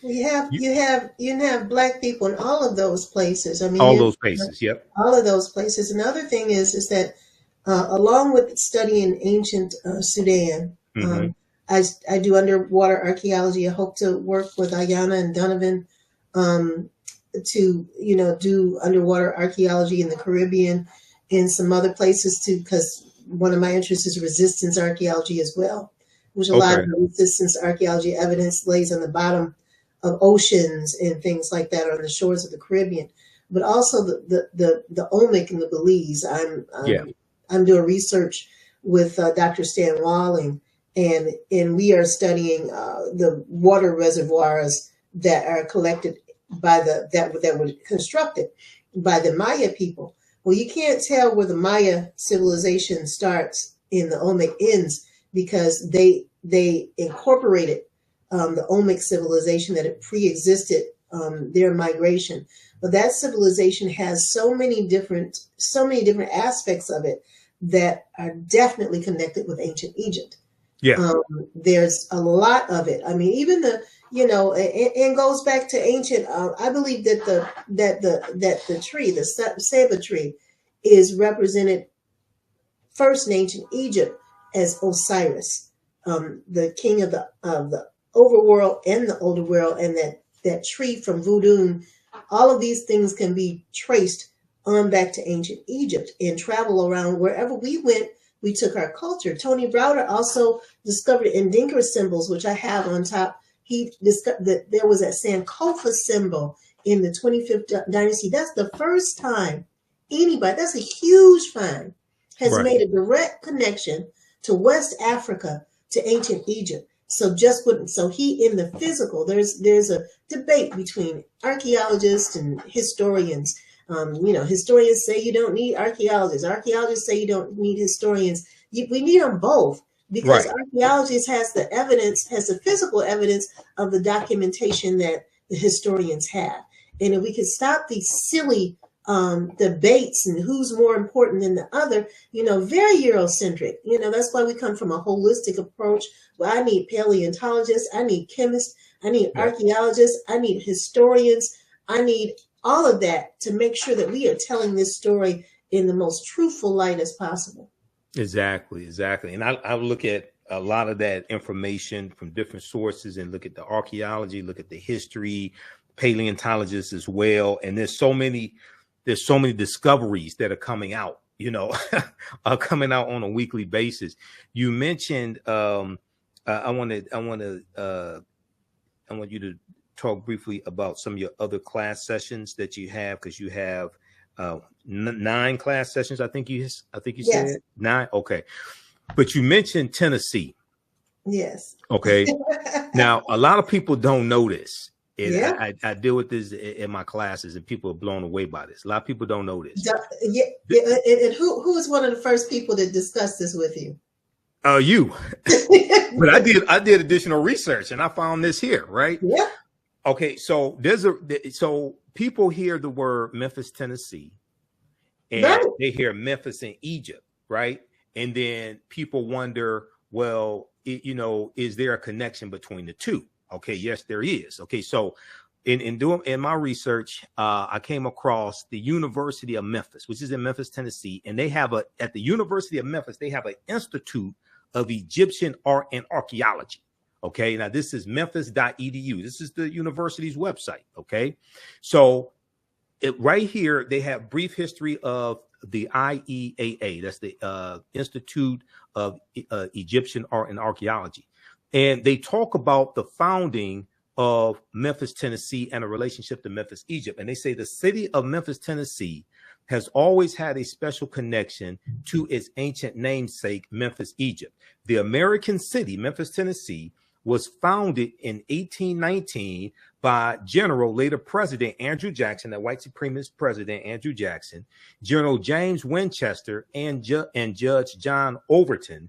You have Black people in all of those places. I mean, all those places. Yep. All of those places. Another thing is that along with studying ancient Sudan, I do underwater archaeology. I hope to work with Ayana and Donovan to do underwater archaeology in the Caribbean, in some other places too, because one of my interests is resistance archaeology as well, which a lot of the resistance archaeology evidence lays on the bottom of oceans and things like that, on the shores of the Caribbean, but also the Omic and the Belize. I'm doing research with Dr. Stan Walling, and we are studying the water reservoirs that are collected by that were constructed by the Maya people. Well, you can't tell where the Maya civilization starts and the Omic ends, because they incorporated the Omic civilization that had pre-existed their migration. But that civilization has so many different aspects of it that are definitely connected with ancient Egypt. Yeah. There's a lot of it. I mean, even and goes back to ancient. I believe that the tree, the ceiba tree, is represented first in ancient Egypt as Osiris, the king of the overworld and the older world, and that tree from voodoo. All of these things can be traced on back to ancient Egypt and travel around wherever we went. We took our culture. Tony Browder also discovered Ndinkra symbols, which I have on top. He discovered that there was a Sankofa symbol in the 25th dynasty. That's the first time anybody, that's a huge find, has made a direct connection to West Africa, to ancient Egypt. So he in the physical, there's a debate between archaeologists and historians. Historians say you don't need archaeologists. Archaeologists say you don't need historians. We need them both, because archaeologists has the physical evidence of the documentation that the historians have. And if we could stop these silly debates and who's more important than the other, very Eurocentric. That's why we come from a holistic approach. Well, I need paleontologists, I need chemists, I need archaeologists, I need historians, I need all of that to make sure that we are telling this story in the most truthful light as possible. Exactly. And I look at a lot of that information from different sources and look at the archaeology, look at the history, paleontologists as well. And there's so many discoveries that are coming out, are coming out on a weekly basis. You mentioned, I want you to talk briefly about some of your other class sessions that you have, because you have 9 class sessions. I think you said 9. Okay. But you mentioned Tennessee. Yes. Okay. Now, a lot of people don't know this. And I deal with this in my classes, and people are blown away by this. A lot of people don't know this. And who was one of the first people that discussed this with you? You. But I did additional research, and I found this here, right? Yeah. Okay, so so people hear the word Memphis, Tennessee, and they hear Memphis in Egypt, right? And then people wonder, well, is there a connection between the two? Okay, yes, there is. Okay, so in my research, I came across the University of Memphis, which is in Memphis, Tennessee, and they have at the University of Memphis, they have an Institute of Egyptian Art and Archaeology. Okay, now this is memphis.edu. This is the university's website. Okay, so right here, they have brief history of the IEAA. That's the Institute of Egyptian Art and Archaeology. And they talk about the founding of Memphis, Tennessee, and a relationship to Memphis, Egypt. And they say the city of Memphis, Tennessee has always had a special connection to its ancient namesake, Memphis, Egypt. The American city, Memphis, Tennessee, was founded in 1819 by General, later President Andrew Jackson, that white supremacist president Andrew Jackson, General James Winchester, and Judge John Overton.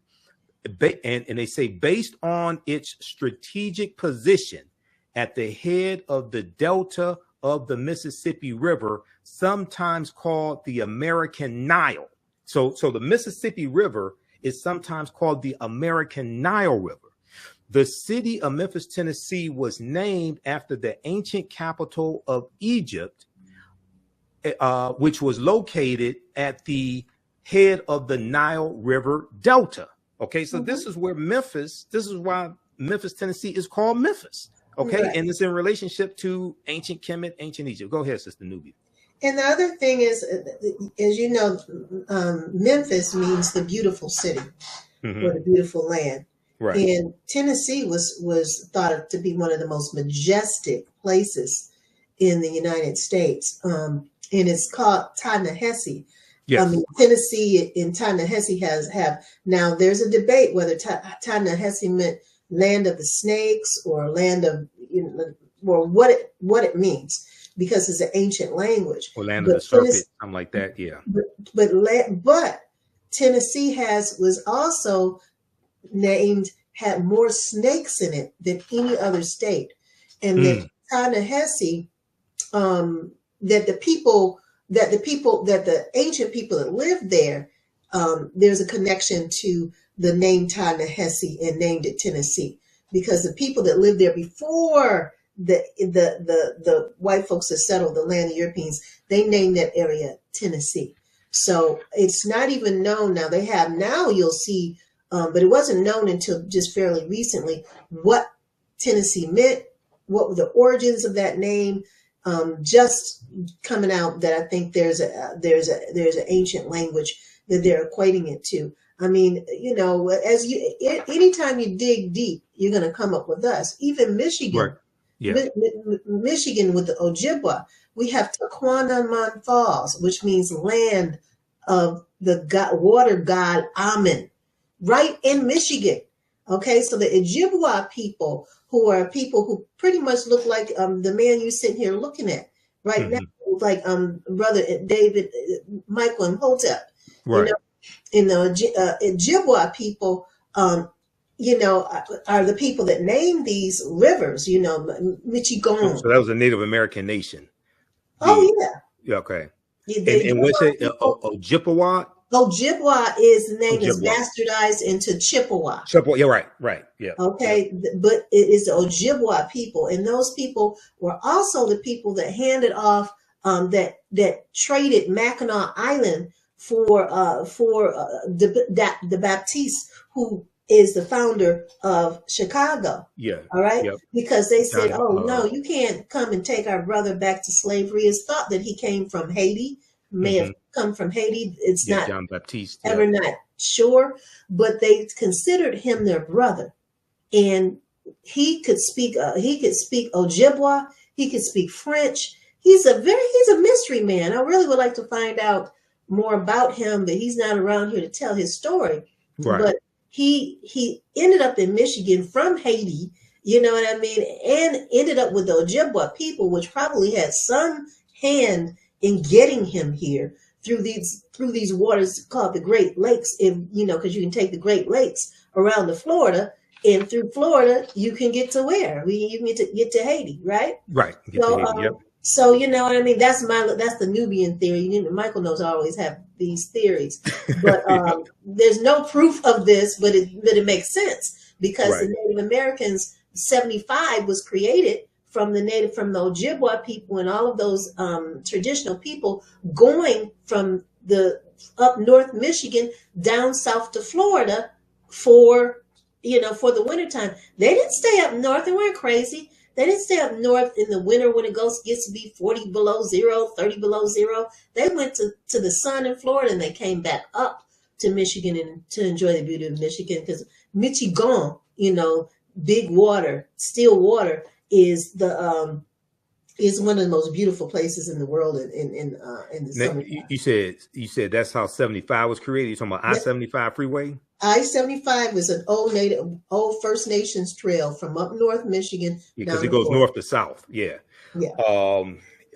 And they say, based on its strategic position at the head of the delta of the Mississippi River, sometimes called the American Nile. So the Mississippi River is sometimes called the American Nile River. The city of Memphis, Tennessee was named after the ancient capital of Egypt, which was located at the head of the Nile River Delta. Okay, so this is why Memphis, Tennessee is called Memphis. Okay, right. And it's in relationship to ancient Kemet, ancient Egypt. Go ahead, Sister Nubia. And the other thing is, as you know, Memphis means the beautiful city or the beautiful land. Right. And Tennessee was thought of to be one of the most majestic places in the United States. And it's called Ta-Nehisi. Yes. Tennessee and Ta-Nehisi have now there's a debate whether Ta-Nehisi meant land of the snakes or land of, or what it means, because it's an ancient language. Or land of the serpent, something like that, yeah. But Tennessee was also had more snakes in it than any other state, and that Ta-Nehisi, that the ancient people that lived there, there's a connection to the name Ta-Nehisi and named it Tennessee, because the people that lived there before the white folks that settled the land, the Europeans, they named that area Tennessee. So it's not even known now. They have now, you'll see, but it wasn't known until just fairly recently what Tennessee meant, what were the origins of that name. Just coming out that I think there's an ancient language that they're equating it to. I mean, you know, anytime you dig deep, you're going to come up with us. Even Michigan, Right. Yeah. Michigan with the Ojibwa, we have Taquananman Falls, which means land of the water god Amen, right in Michigan. Okay, so the Ojibwa people, who are people who pretty much look like the man you're sitting here looking at right now, like brother David, Michael Imhotep, Right. you know, in the Ojibwa people, you know, are the people that name these rivers, you know, Michigan. So that was a Native American nation. Oh yeah. Okay. The And what's it? people, Ojibwa? Ojibwa is the name is Ojibwa. bastardized into Chippewa. Chippewa. Yeah, right. Yeah. Okay, but it is the Ojibwa people, and those people were also the people that handed off that traded Mackinac Island for the Baptiste, who is the founder of Chicago. Yeah. All right, Yep. because they said, John, "Oh no, you can't come and take our brother back to slavery." It's thought that he came from Haiti, may have come from Haiti. It's not John Baptiste. ever not sure, but they considered him their brother, and he could speak Ojibwa, he could speak French. He's a mystery man. I really would like to find out more about him, but he's not around here to tell his story. Right. But he ended up in Michigan from Haiti, you know what I mean, and ended up with the Ojibwa people, which probably had some hand in getting him here through these waters called the Great Lakes, you know, because you can take the Great Lakes around to Florida, and through Florida you can get to where? You can get to Haiti, right? Right. So you know what I mean? That's the Nubian theory. You know, Michael knows I always have these theories, but there's no proof of this, but it makes sense because the Native Americans 75 was created from the Ojibwa people and all of those traditional people going from the up north Michigan down south to Florida for the wintertime. They didn't stay up north. They weren't crazy. They didn't stay up north in the winter when it gets to be 40 below zero, 30 below zero. They went to the sun in Florida and they came back up to Michigan and to enjoy the beauty of Michigan, because Michigan, you know, big water, still water, is one of the most beautiful places in the world in the summer. You said that's how 75 was created. You're talking about I-75 freeway? I-75 was an old First Nations trail from up north Michigan. Because it goes north to south. Yeah. Yeah.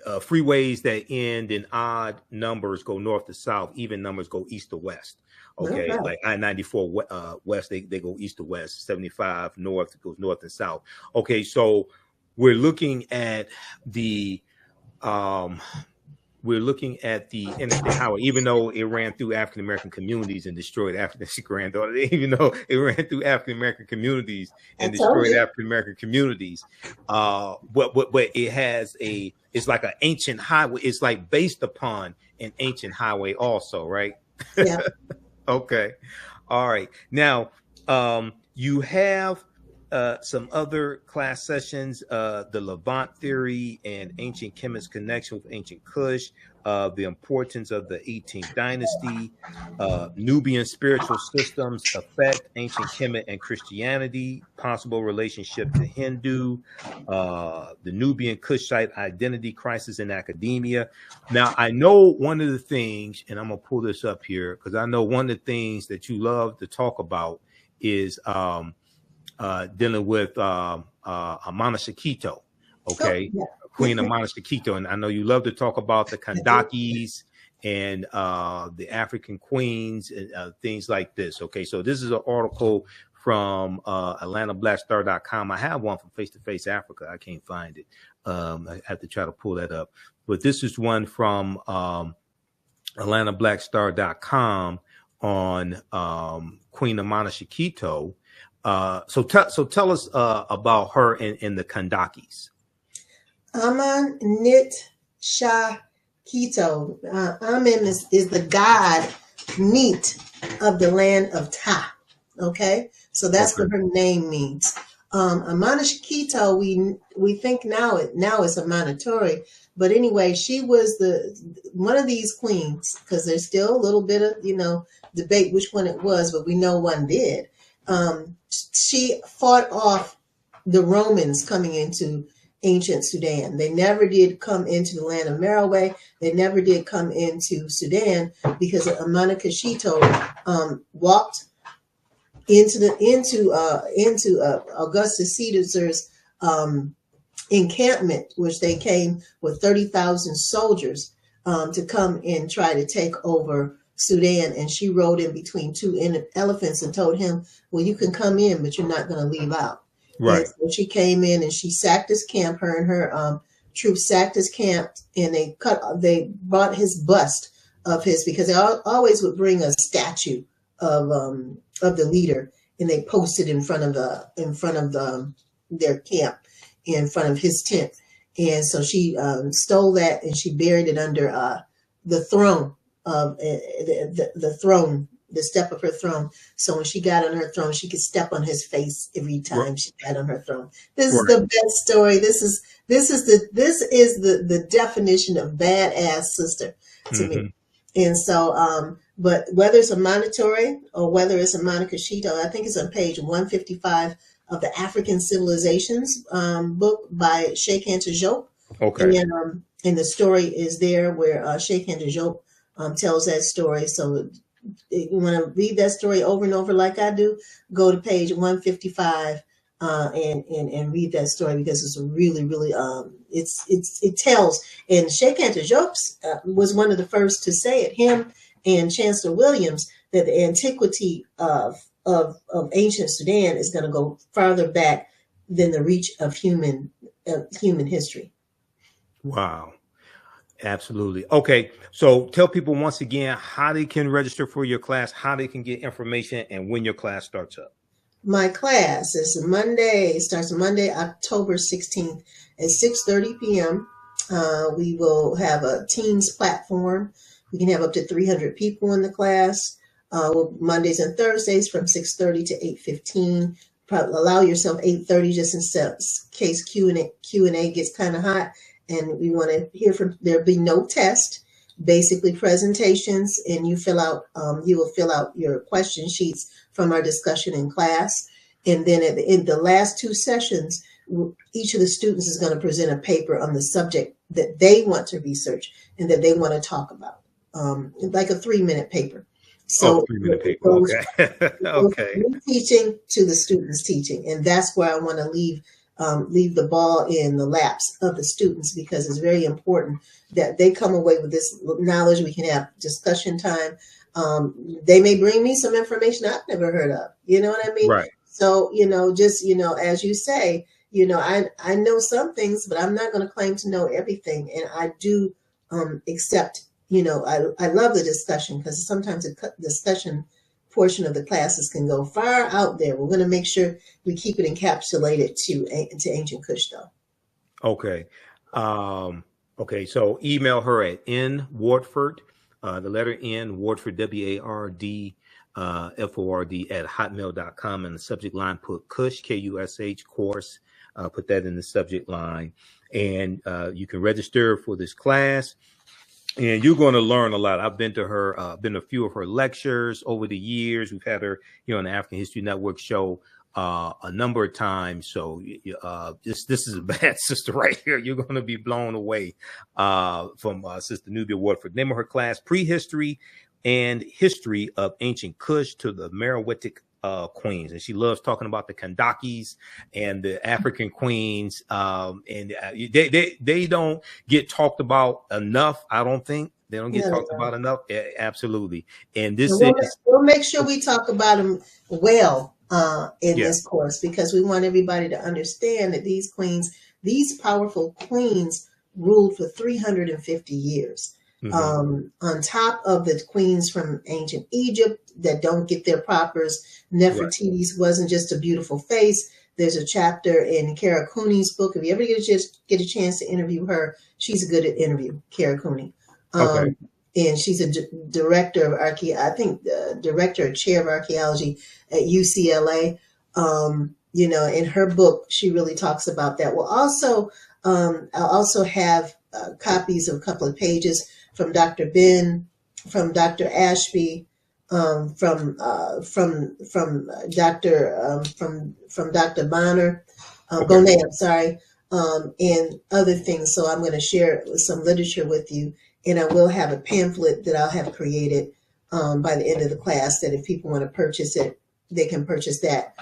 Freeways that end in odd numbers go north to south. Even numbers go east to west. Okay. Like I-94 west, they go east to west. 75 north, it goes north and south. Okay. So we're looking at the interstate highway, even though it ran through African American communities and destroyed African granddaughter. Even though it ran through African American communities and destroyed African American communities, but it has it's like an ancient highway. It's like based upon an ancient highway, also, right? Yeah. Okay. All right. Now, you have some other class sessions, the Levant theory and ancient Kemet's connection with ancient Kush, the importance of the 18th dynasty, Nubian spiritual systems affect ancient Kemet and Christianity, possible relationship to Hindu, the Nubian Kushite identity crisis in academia. Now, I know one of the things, and I'm going to pull this up here, because I know one of the things that you love to talk about is dealing with Amanashakito, okay? Oh, yeah. Queen Amanashakito. And I know you love to talk about the Kandakis and the African queens and things like this, okay? So this is an article from AtlantaBlackStar.com. I have one from Face to Face Africa. I can't find it. I have to try to pull that up. But this is one from AtlantaBlackStar.com on Queen Amanishakito. So tell us about her and the Kandakis. Amanit Shah Keto. Amen is the god Neat of the land of Ta. Okay, so that's what her name means. Amanishakito, we think now it's Amanitore, but anyway, she was one of these queens, because there's still a little bit of debate which one it was, but we know one did. She fought off the Romans coming into ancient Sudan. They never did come into the land of Meroitic. They never did come into Sudan because Amanishakito walked into Augustus Caesar's encampment, which they came with 30,000 soldiers to come and try to take over Sudan. And she rode in between two elephants and told him, well, you can come in, but you're not going to leave out. Right. And so she came in and she sacked his camp. Her and her troops sacked his camp, and they brought his bust of his, because they always would bring a statue of the leader, and they posted in front of their camp, in front of his tent. And so she stole that, and she buried it under the throne of the throne, the step of her throne. So when she got on her throne, she could step on his face every time she got on her throne. This is the best story. This is the definition of badass sister to me. And so, but whether it's a Amanitore or whether it's a Amanishakito, I think it's on page 155 of the African Civilizations book by Sheikh Anta Diop. Okay. And the story is there where Sheikh Anta Diop tells that story. So you want to read that story over and over like I do, go to page 155 and read that story, because it's a really, really it tells. And Sheikh Anta Diop was one of the first to say it, him and Chancellor Williams, that the antiquity of ancient Sudan is going to go farther back than the reach of human history. Wow. Absolutely. Okay. So tell people once again how they can register for your class, how they can get information, and when your class starts up. My class is starts Monday, October 16th at 6:30 p.m. We will have a Teams platform. We can have up to 300 people in the class. Mondays and Thursdays from 6:30 to 8:15. Probably allow yourself 8:30 just in case Q&A gets kind of hot. And we want to hear from, there'll be no test, basically presentations, and you will fill out your question sheets from our discussion in class. And then in the last two sessions, each of the students is going to present a paper on the subject that they want to research and that they want to talk about, like a 3-minute paper. So 3-minute paper. Okay. Okay. Teaching to the students teaching. And that's where I want to leave the ball in the laps of the students, because it's very important that they come away with this knowledge. We can have discussion time. They may bring me some information I've never heard of. You know what I mean? Right. So, just, as you say, I know some things, but I'm not going to claim to know everything. And I do accept, I love the discussion, because sometimes the discussion portion of the classes can go far out there. We're going to make sure we keep it encapsulated to Ancient Kush, though. Okay. Okay. So email her at Wardford, the letter N, Wardford, WARD, FORD at hotmail.com. And the subject line, put Kush, KUSH course. Put that in the subject line, and you can register for this class. And you're going to learn a lot. I've been to her, been to a few of her lectures over the years. We've had her here on the African History Network show a number of times. So this is a bad sister right here. You're going to be blown away from Sista Nubia Wardford. Name of her class, Prehistory and History of Ancient Kush to the Meroitic queens. And she loves talking about the Kandakis and the African queens. And they don't get talked about enough. I don't think they don't get talked about enough. Yeah, absolutely. And we'll make sure we talk about them well in this course, because we want everybody to understand that these powerful queens ruled for 350 years. On top of the queens from ancient Egypt that don't get their propers. Right. Nefertiti's wasn't just a beautiful face. There's a chapter in Kara Cooney's book. If you ever get a chance to interview her, she's good at interview, Kara Cooney. Okay. And she's a director of director or chair of archaeology at UCLA. You know, in her book, she really talks about that. I'll also have copies of a couple of pages from Dr. Ben, from Dr. Ashby, from Dr. Bonner, Bonet, I'm sorry, and other things. So I'm going to share some literature with you, and I will have a pamphlet that I'll have created by the end of the class. That if people want to purchase it, they can purchase that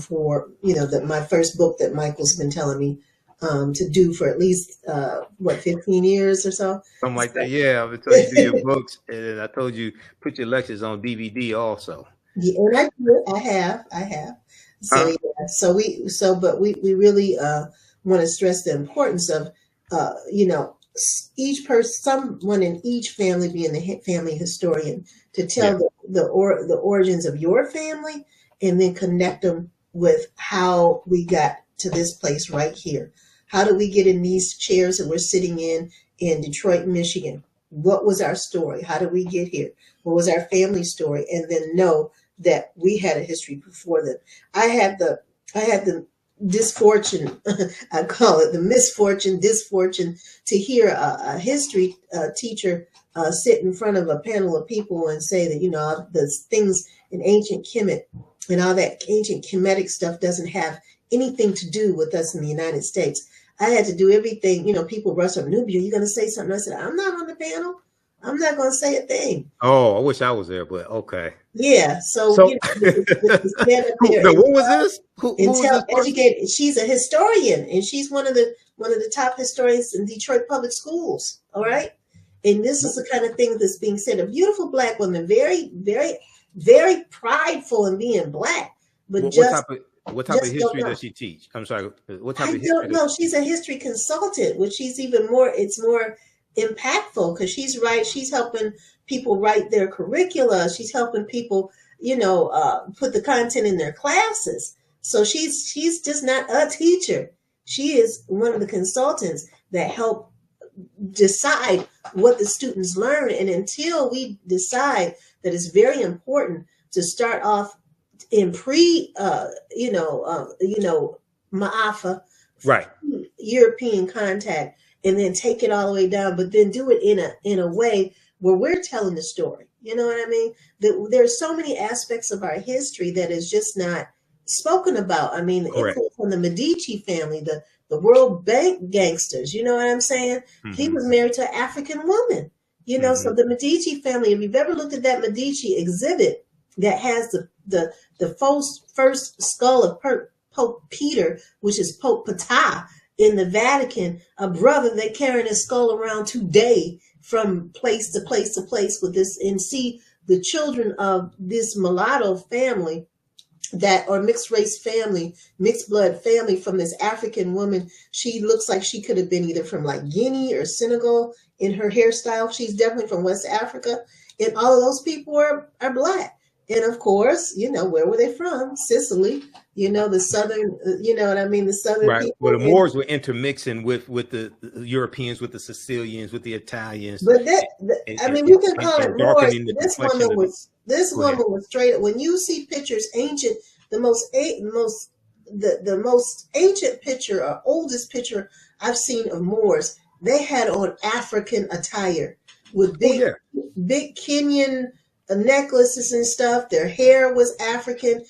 for my first book that Michael's been telling me to do for at least 15 years or so. Something like that. Yeah, I've been telling you to do your books, and I told you put your lectures on DVD also. Yeah, and I do. I have. So yeah. But we really want to stress the importance of each person, someone in each family being the family historian to tell the origins of your family, and then connect them with how we got to this place right here. How did we get in these chairs that we're sitting in Detroit, Michigan? What was our story? How did we get here? What was our family story? And then know that we had a history before them. I had the misfortune, I call it the misfortune, to hear a history teacher sit in front of a panel of people and say that, the things in ancient Kemet and all that ancient Kemetic stuff doesn't have anything to do with us in the United States. I had to do everything. People rush up, Nubia, you going to say something? I said, I'm not on the panel. I'm not going to say a thing. Oh, I wish I was there, but okay. Yeah. So what was this? Who was this educated. She's a historian, and she's one of the top historians in Detroit public schools. All right. And this is the kind of thing that's being said. A beautiful Black woman, very, very, very prideful in being Black, but what type of history does she teach? I'm sorry. What type of history? I don't know. She's a history consultant, which she's even more. It's more impactful because she's helping people write their curricula. She's helping people, put the content in their classes. So she's just not a teacher. She is one of the consultants that help decide what the students learn. And until we decide that it's very important to start off in Ma'afa, right, European contact, and then take it all the way down, but then do it in a way where we're telling the story. You know what I mean? There's so many aspects of our history that is just not spoken about. I mean, the influence on the Medici family, the World Bank gangsters, you know what I'm saying? Mm-hmm. He was married to an African woman, so the Medici family, if you've ever looked at that Medici exhibit that has the first skull of Pope Peter, which is Pope Pata in the Vatican, a brother that carrying his skull around today from place to place to place with this, and see the children of this mulatto family that are mixed race family, mixed blood family from this African woman. She looks like she could have been either from like Guinea or Senegal in her hairstyle. She's definitely from West Africa. And all of those people are Black. And of course, where were they from? Sicily, the southern, the southern right. people. Well, the Moors were intermixing with the Europeans, with the Sicilians, with the Italians. But we can call it Moors. This woman was straight up. When you see pictures, ancient, the most ancient picture or oldest picture I've seen of Moors, they had on African attire with big Kenyan necklaces and stuff. Their hair was African,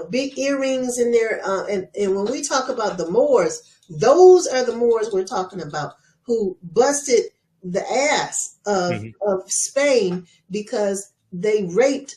big earrings in there. And when we talk about the Moors, those are the Moors we're talking about, who busted the ass of Spain because they raped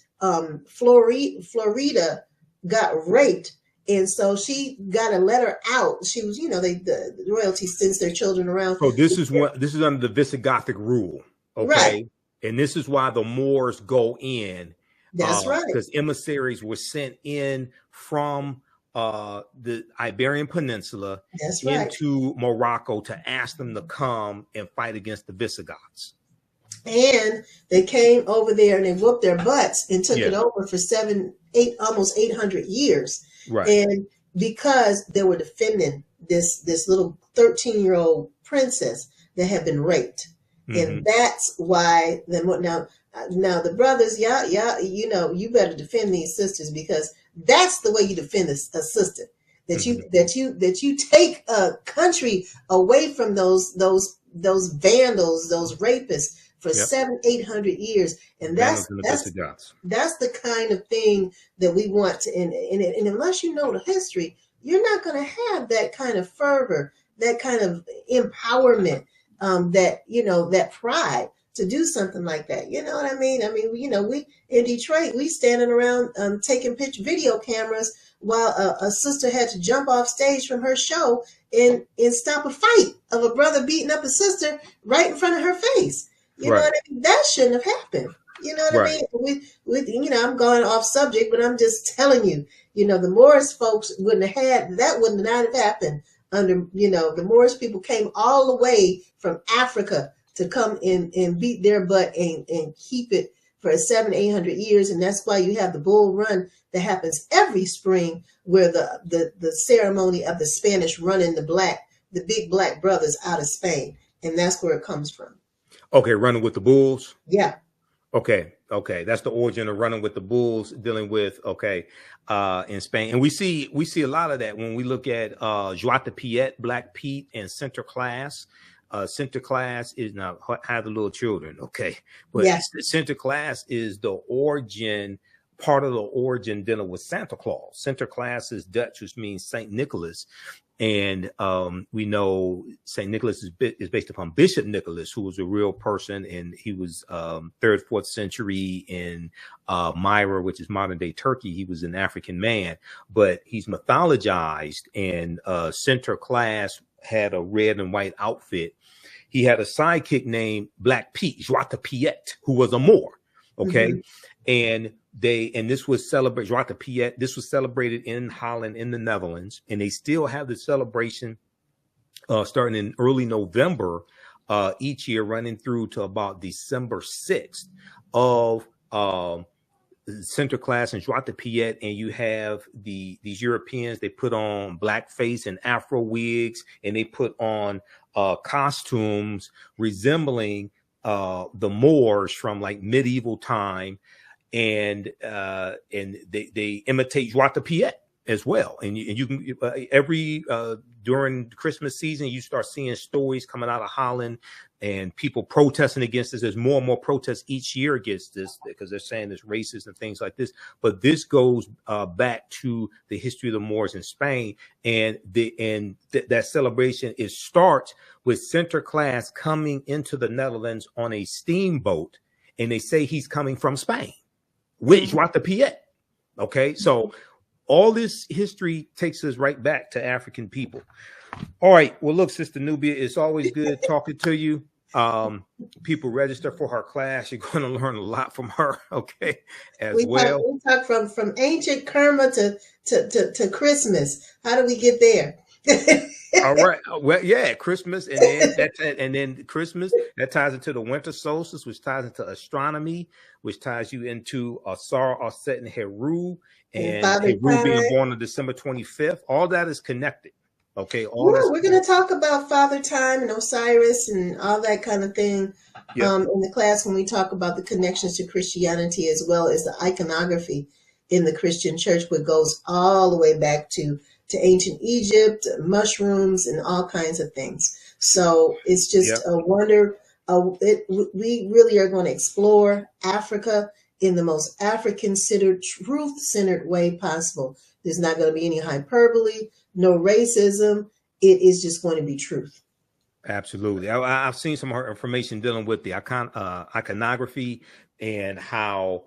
Florida got raped. And so she got a letter out. She was, the royalty sends their children around. So this is under the Visigothic rule. Okay. Right. And this is why the Moors go in. That's right. Because emissaries were sent in from the Iberian Peninsula That's right. into Morocco to ask them to come and fight against the Visigoths. And they came over there and they whooped their butts and took Yeah. it over for almost 800 years. Right. And because they were defending this little 13-year-old princess that had been raped. And that's why now the brothers, you better defend these sisters, because that's the way you defend a sister. That you take a country away from those vandals, those rapists for 700-800 years, and that's the kind of thing that we want to. And unless you know the history, you're not going to have that kind of fervor, that kind of empowerment, that pride to do something like that. You know what I mean? I mean, we in Detroit, we standing around taking video cameras while a sister had to jump off stage from her show and stop a fight of a brother beating up a sister right in front of her face. You know what I mean? That shouldn't have happened. You know what I mean? With I'm going off subject, but I'm just telling you, the Moorish folks wouldn't have happened under, the Moorish people came all the way from Africa to come in and beat their butt and keep it for 700-800 years. And that's why you have the bull run that happens every spring, where the ceremony of the Spanish running the big black brothers out of Spain. And that's where it comes from. Okay, running with the bulls. Yeah. Okay. That's the origin of running with the bulls, dealing with in Spain. And we see a lot of that when we look at Joie de Piet, Black Pete, and Center Class. Center Class is now have the little children, okay? But Center Class is the origin, part of the origin dealing with Santa Claus. Center Class is Dutch, which means Saint Nicholas. And we know St. Nicholas is based upon Bishop Nicholas, who was a real person, and he was 3rd, 4th century in Myra, which is modern day Turkey. He was an African man, but he's mythologized, and Center Class had a red and white outfit. He had a sidekick named Black Pete, Joie de Piet, who was a Moor. Okay. And this was celebrated, Joie de Piet, this was celebrated in Holland, in the Netherlands, and they still have the celebration starting in early November each year, running through to about December 6th of Center Class and Joie de Piet. And you have these Europeans, they put on blackface and Afro wigs, and they put on costumes resembling the Moors from like medieval time. And they imitate Joie de Piet as well. And you can during Christmas season, you start seeing stories coming out of Holland and people protesting against this. There's more and more protests each year against this because they're saying it's racist and things like this. But this goes back to the history of the Moors in Spain, and that celebration starts with Center Class coming into the Netherlands on a steamboat, and they say he's coming from Spain with Joie de Piet. Okay, so all this history takes us right back to African people. All right. Well, look, Sista Nubia, it's always good talking to you. People register for her class. You're going to learn a lot from her. Okay, we talk from ancient Kerma to Christmas. How do we get there? All right. Well, yeah, Christmas, and then Christmas that ties into the winter solstice, which ties into astronomy, which ties you into Asar, Aset, and Heru, and Heru being born on December 25th. All that is connected. Okay. We're going to talk about Father Time and Osiris and all that kind of thing in the class when we talk about the connections to Christianity, as well as the iconography in the Christian church, which goes all the way back to ancient Egypt, mushrooms, and all kinds of things. So it's just a wonder. We really are going to explore Africa in the most African-centered, truth-centered way possible. There's not going to be any hyperbole, no racism. It is just going to be truth. Absolutely. I've seen some information dealing with the iconography and how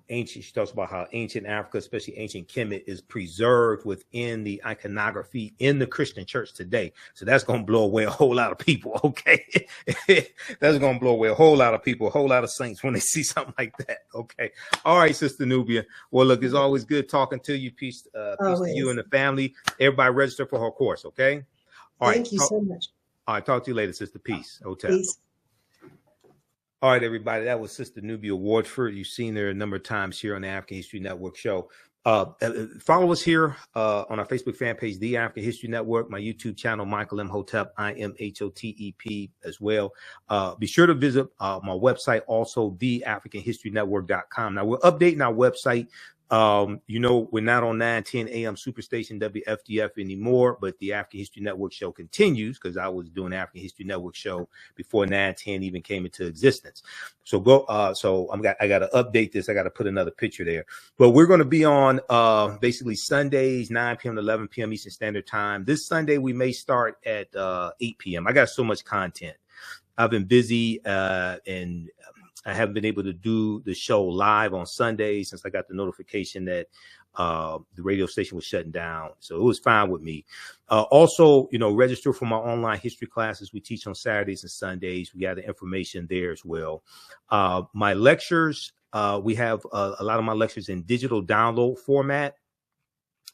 ancient. She talks about how ancient Africa, especially ancient Kemet, is preserved within the iconography in the Christian church today. So that's going to blow away a whole lot of people. Okay, that's going to blow away a whole lot of people, a whole lot of saints when they see something like that. Okay, all right, Sister Nubia. Well, look, it's always good talking to you. Peace to you and the family. Everybody register for her course. Okay. All right. Thank you so much. All right. Talk to you later, Sister. Peace. Hotel. Peace. All right, everybody. That was Sista Nubia Wardford. You've seen her a number of times here on the African History Network show. Follow us here on our Facebook fan page, The African History Network, my YouTube channel, Michael Imhotep, Imhotep as well. Be sure to visit my website, also, TheAfricanHistoryNetwork.com. Now, we're updating our website. You know, we're not on 9:10 a.m. Superstation WFDF anymore, but the African History Network show continues because I was doing the African History Network show before 9:10 even came into existence. So I got to update this. I got to put another picture there. But we're going to be on basically Sundays, 9 p.m. to 11 p.m. Eastern Standard Time. This Sunday we may start at 8 p.m. I got so much content. I've been busy and I haven't been able to do the show live on Sundays since I got the notification that the radio station was shutting down. So it was fine with me. Also, you know, register for my online history classes. We teach on Saturdays and Sundays. We got the information there as well. My lectures, we have a lot of my lectures in digital download format.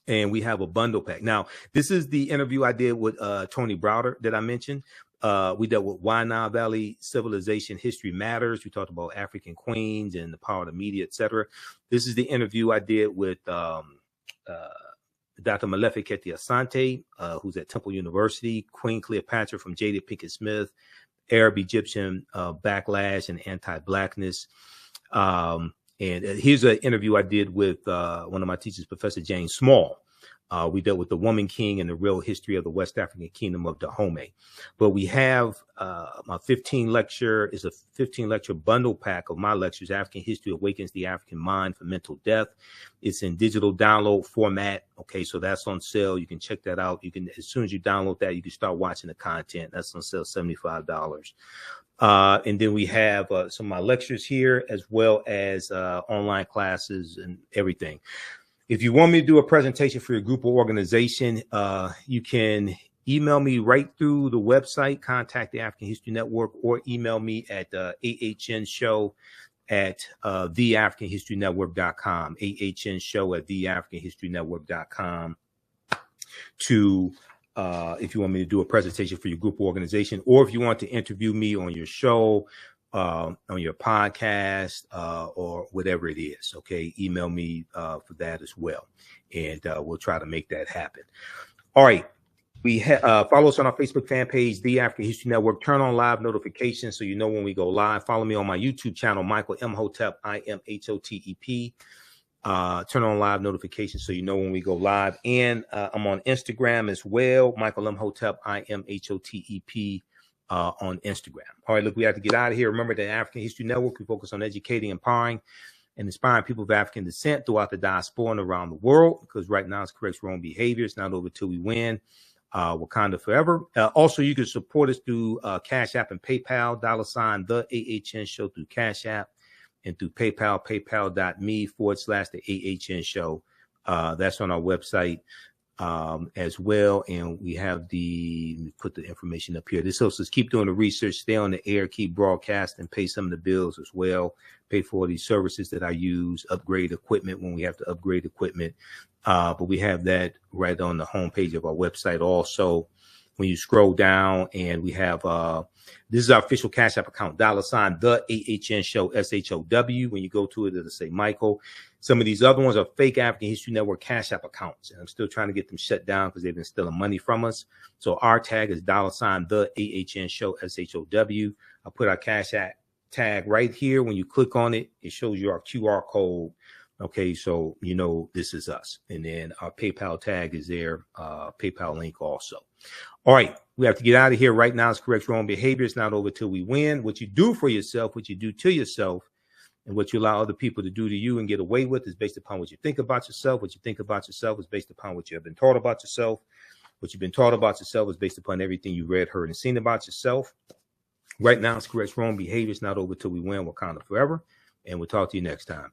And we have a bundle pack. Now, this is the interview I did with Tony Browder that I mentioned. We dealt with why Nile Valley civilization history matters. We talked about African queens and the power of the media, etc. This is the interview I did with Dr. Malefi Kete Asante, who's at Temple University, Queen Cleopatra from Jada Pinkett Smith, Arab Egyptian backlash and anti-blackness. And here's an interview I did with one of my teachers, Professor James Small. We dealt with the Woman King and the real history of the West African kingdom of Dahomey. But we have my 15 lecture bundle pack of my lectures, African History Awakens the African Mind for Mental Death. It's in digital download format. Okay, so that's on sale. You can check that out. You can, as soon as you download that, you can start watching the content. That's on sale, $75. And then we have some of my lectures here, as well as online classes and everything. If you want me to do a presentation for your group or organization, you can email me right through the website, contact the African History Network, or email me at AHNshow at TheAfricanHistoryNetwork.com, AHNshow at TheAfricanHistoryNetwork.com to if you want me to do a presentation for your group or organization, or if you want to interview me on your show, on your podcast, or whatever it is. Okay. Email me for that as well. And we'll try to make that happen. All right. We follow us on our Facebook fan page, The African History Network. Turn on live notifications so you know when we go live. Follow me on my YouTube channel, Michael Imhotep, Imhotep. Turn on live notifications so you know when we go live. And I'm on Instagram as well, Michael Imhotep, Imhotep. On Instagram. All right, look, we have to get out of here. Remember, the African History Network, we focus on educating, empowering, and inspiring people of African descent throughout the diaspora and around the world, because right now it's corrects wrong behavior. It's not over till we win. Wakanda forever. Also, you can support us through Cash App and PayPal, $ the AHN Show through Cash App, and through PayPal, paypal.me/the AHN Show. That's on our website. As well, and we have put the information up here. This helps us keep doing the research, stay on the air, keep broadcasting, pay some of the bills as well, pay for all these services that I use, upgrade equipment when we have to upgrade equipment. But we have that right on the homepage of our website. Also, when you scroll down, and we have this is our official Cash App account, $ the AHN Show, SHOW. When you go to it, it'll say Michael. Some of these other ones are fake African History Network Cash App accounts, and I'm still trying to get them shut down because they've been stealing money from us. So our tag is $ the AHN Show, SHOW. I put our Cash App tag right here. When you click on it, it shows you our QR code. Okay, so you know this is us. And then our PayPal tag is there, PayPal link also. All right, we have to get out of here right now. It's correct wrong behavior. It's not over till we win. What you do for yourself, what you do to yourself, and what you allow other people to do to you and get away with is based upon what you think about yourself. What you think about yourself is based upon what you have been taught about yourself. What you've been taught about yourself is based upon everything you read, heard, and seen about yourself. Right now, it's correct wrong behavior. It's not over till we win. Wakanda forever. And we'll talk to you next time.